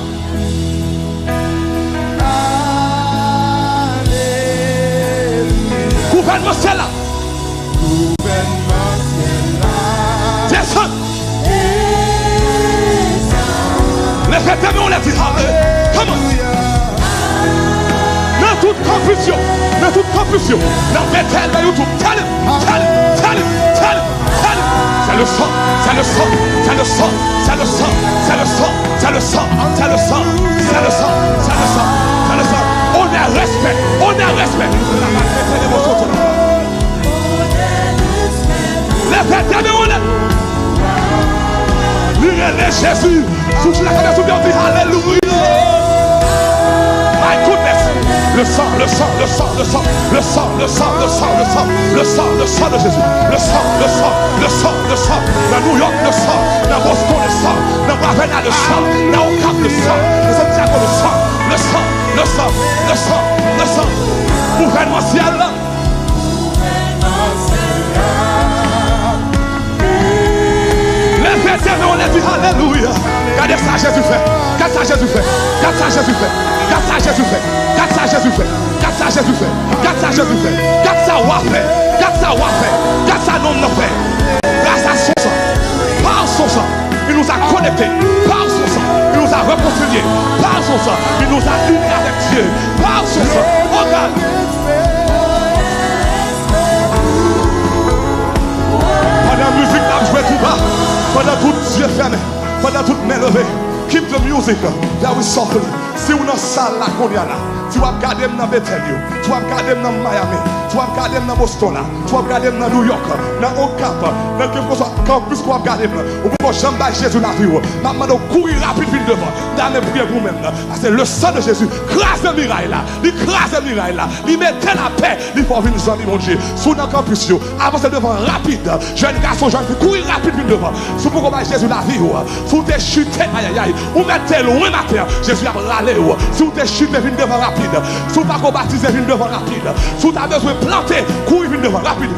[SPEAKER 1] Gouvernement ciel là. Descends. Let's have them all. Come on. Dans toute confusion, dans toute confusion, dans Bethel, dans YouTube, tell him. C'est le sang, c'est le sang, c'est le sang, c'est le sang, c'est le sang, c'est le sang, c'est le sang, c'est le sang, c'est le sang, c'est le sang. On a respect, on a respect. Les Bethel, on est. Lirez Jésus, sous la connaissance de Dieu, alléluia. My goodness. Le sang, le sang, le sang, le sang, le sang, le sang, le sang, le sang, le sang, le sang de Jésus. Le sang, le sang, le sang, le sang. Dans New York, le sang. Dans Boston, le sang. Dans Ravenna, le sang. Dans Ocap, le sang. Dans Santiago, le sang. Le sang, le sang, le sang, le sang. Gouvernement ciel. Les vétérans, on a dit alléluia. Regardez ça, Jésus fait. Regarde ça, Jésus fait. Regarde ça, Jésus fait. Regarde ça, Jésus fait. Regarde ça, Jésus fait. Regarde ça, Jésus fait. Regarde ça, Jésus fait. Regarde ça, Wafé. Regarde ça, Wafé. Regarde ça, non, non fait. Grâce à son sang. Par son sang. Il nous a connectés. Par son sang. Il nous a réconciliés. Par son sang. Il nous a unis avec Dieu. Par son sang. Regarde. Pendant la musique, là, je vais tout bas. Pendant tout Dieu fermé. Pendant toute main levée. Keep the music. Là, we suffer. Si on a une salle là qu'on y a là, tu vas regarder dans Bethel, tu vas regarder dans Miami, tu vas regarder dans Boston, tu vas regarder dans New York, dans Ocap, dans quelque chose campus qu'on va regarder, ou pour jamais Jésus la vie. Maman doit courir rapide vite devant. Dans les prières vous-même. C'est le sang de Jésus. Crase le miraille là. Il crase le miraille là. Il met la paix. Il faut venir nous mon Dieu. Sous dans campus, avancez devant rapide. Jeune garçon, jeune fille, courir rapide vite devant. Sous pour qu'on Jésus la vie. Sous tes chutes, aïe aïe aïe. Ou mettez loin matin. Jésus a râlé. Si vous êtes chuté, venez devant rapide. Si vous n'avez pas baptisé, venez devant rapide. Si vous avez besoin de planter, courez venez devant rapide.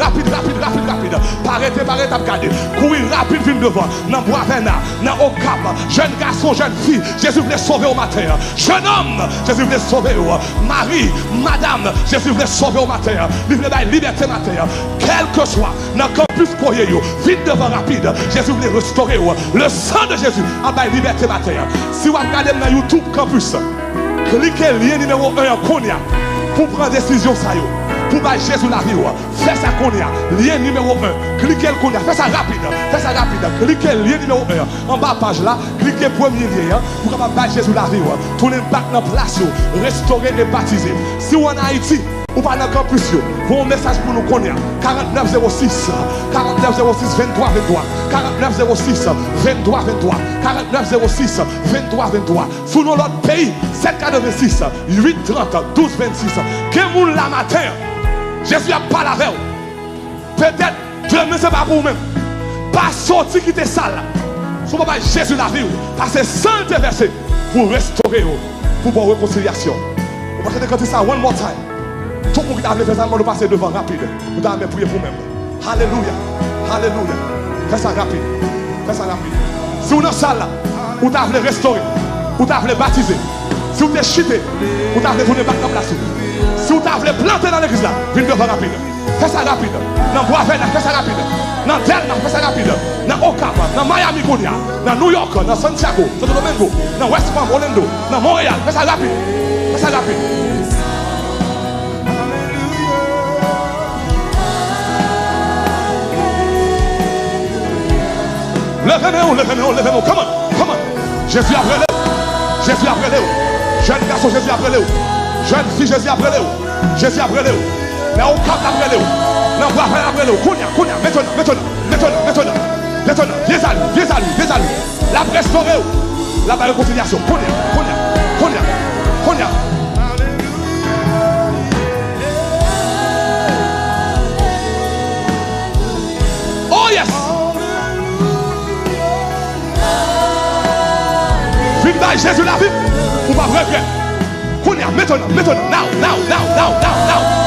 [SPEAKER 1] rapide. Parete, gardé. Courir rapide, vine devant. Dans Boisvena, dans Ocap, jeune garçon, jeune fille, Jésus voulait sauver au matin. Jeune homme, Jésus voulait sauver. Marie, madame, Jésus voulait sauver au matin. Il voulait la liberté matin. Quel que soit, dans le campus courrier, vite devant rapide, Jésus voulait restaurer. Le sang de Jésus a la liberté matin. Si vous regardez dans YouTube campus, cliquez le lien numéro 1 en Konya pour prendre décision ça. Pour battre Jésus la vie, fais ça qu'on y a. Lien numéro 1. Cliquez le qu'on y a. Fais ça rapide. Fais ça rapide. Cliquez le lien numéro 1. En bas page là, cliquez premier lien pour battre Jésus la vie. Tournez back dans la place. Restaurer et baptiser. Si vous en Haïti, ou pas dans le campus, vous un message pour nous qu'on y a. 4906 4906 23 23 4906 23 23 4906 23 23. Sous notre pays, 746 830 12 26. Quel monde la matin? Jésus a pas la veille. Peut-être, Dieu ne sait pas pour vous-même. Pas sorti qui était sale. Si vous avez Jésus la vie, parce que sans te verser pour restaurer, pour votre réconciliation. Vous pouvez dire ça one more time. Tout le monde qui a fait ça, nous passer devant rapide. Vous avez prié pour vous-même. Alléluia. Alléluia. Fais ça rapide. Fais ça rapide. Si vous êtes dans la salle, vous avez restaurer. Vous avez baptiser. Si vous êtes chité, vous avez tourner back dans la place. Si vous avez planté dans l'église là, venez devant rapide. Fais ça rapide. Dans Boisvena, fais ça rapide. Dans Delma, fais ça rapide. Dans Ocap, dans Miami, dans New York, dans Santiago, dans Domingo, dans West Palm, Orlando, dans Montréal, fais ça rapide. Fais ça rapide. Levez-nous. Come on. Jésus a brûlé. Jésus a brûlé. Jeune garçon, Jésus a brûlé. Jeune fille, Jésus a brûlé. Jésus a brûlé. Mais au cap a brûlé. Non, bois a brûlé. Kounia. Maintenant. Viens à lui. La restaurer. La réconciliation. Kounia. Oh yes. Jésus la vie, on va regretter. Maintenant, now.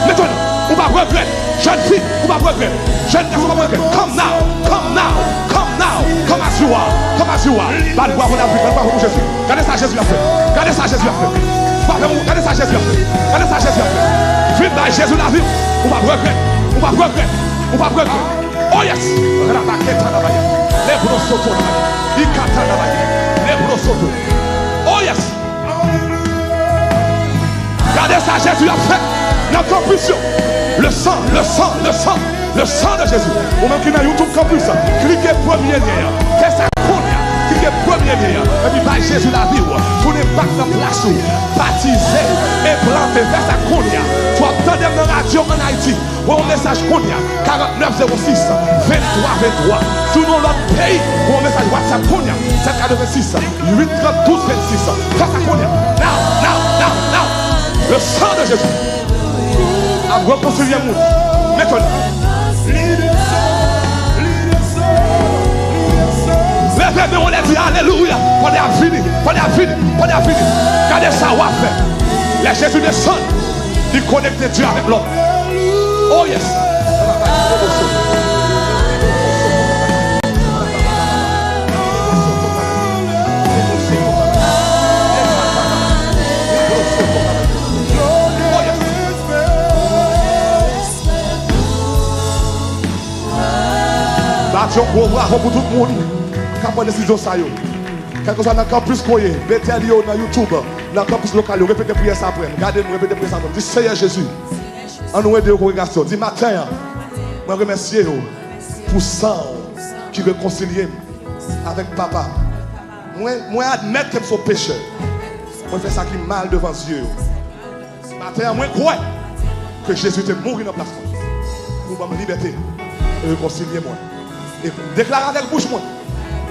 [SPEAKER 1] Maintenant, on va regretter. Jeune fille, on va regretter. Jeune garçon, on va regretter. Come now. Come as you are. Va le voir pour la vie, va le voir pour Jésus. Regardez ça, Jésus a fait. Regardez ça, Jésus a fait. Vive dans Jésus la vie, on va regretter. Oh yes. Oh yes. Regardez ça, Jésus a fait la compulsion. Le sang de Jésus. Ou même qui est dans YouTube Campus, cliquez premier lien. Fais ça cliquez premier lien. Et puis bah Jésus la vie. Tournez back dans la place. Baptisé et planté. Fais ça Konya. Tu entends dans la radio en Haïti. Ou un message Konya. 4906 23 23. Sur notre pays. Ou un message WhatsApp Konya. 746 830 12 26. Fais ça Konya. Now. Le sang de Jésus a réconcilié le monde. Maintenant. Levez, on a dit Alléluia. On est fini. Regardez ça, on va faire. Les Jésus descend. Il connecte Dieu avec l'homme. Oh yes. Bravo pour tout le monde qui a pris des décisions. Quelque chose dans le campus, dans YouTube, dans le campus local, répétez prière ça après. Regardez-nous, répétez prière ça après. Dis Seigneur Jésus, en nous aider aux congrégations. Dis matin, je remercie pour sang qui réconcilie avec papa. Moi admettre que je suis pécheur. Moi fais ça qui est mal devant Dieu. Matin, moi crois que Jésus est mort dans la place pour me liberté et réconcilier moi. Et déclarer avec bouche moi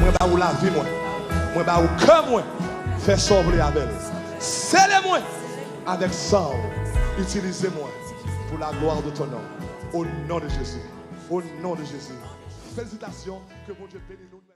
[SPEAKER 1] vais vous laver moi vais vous cœur moi faire sauver avec scellez-moi avec sang, utilisez-moi pour la gloire de ton nom, au nom de Jésus, félicitations, que mon Dieu bénisse nous.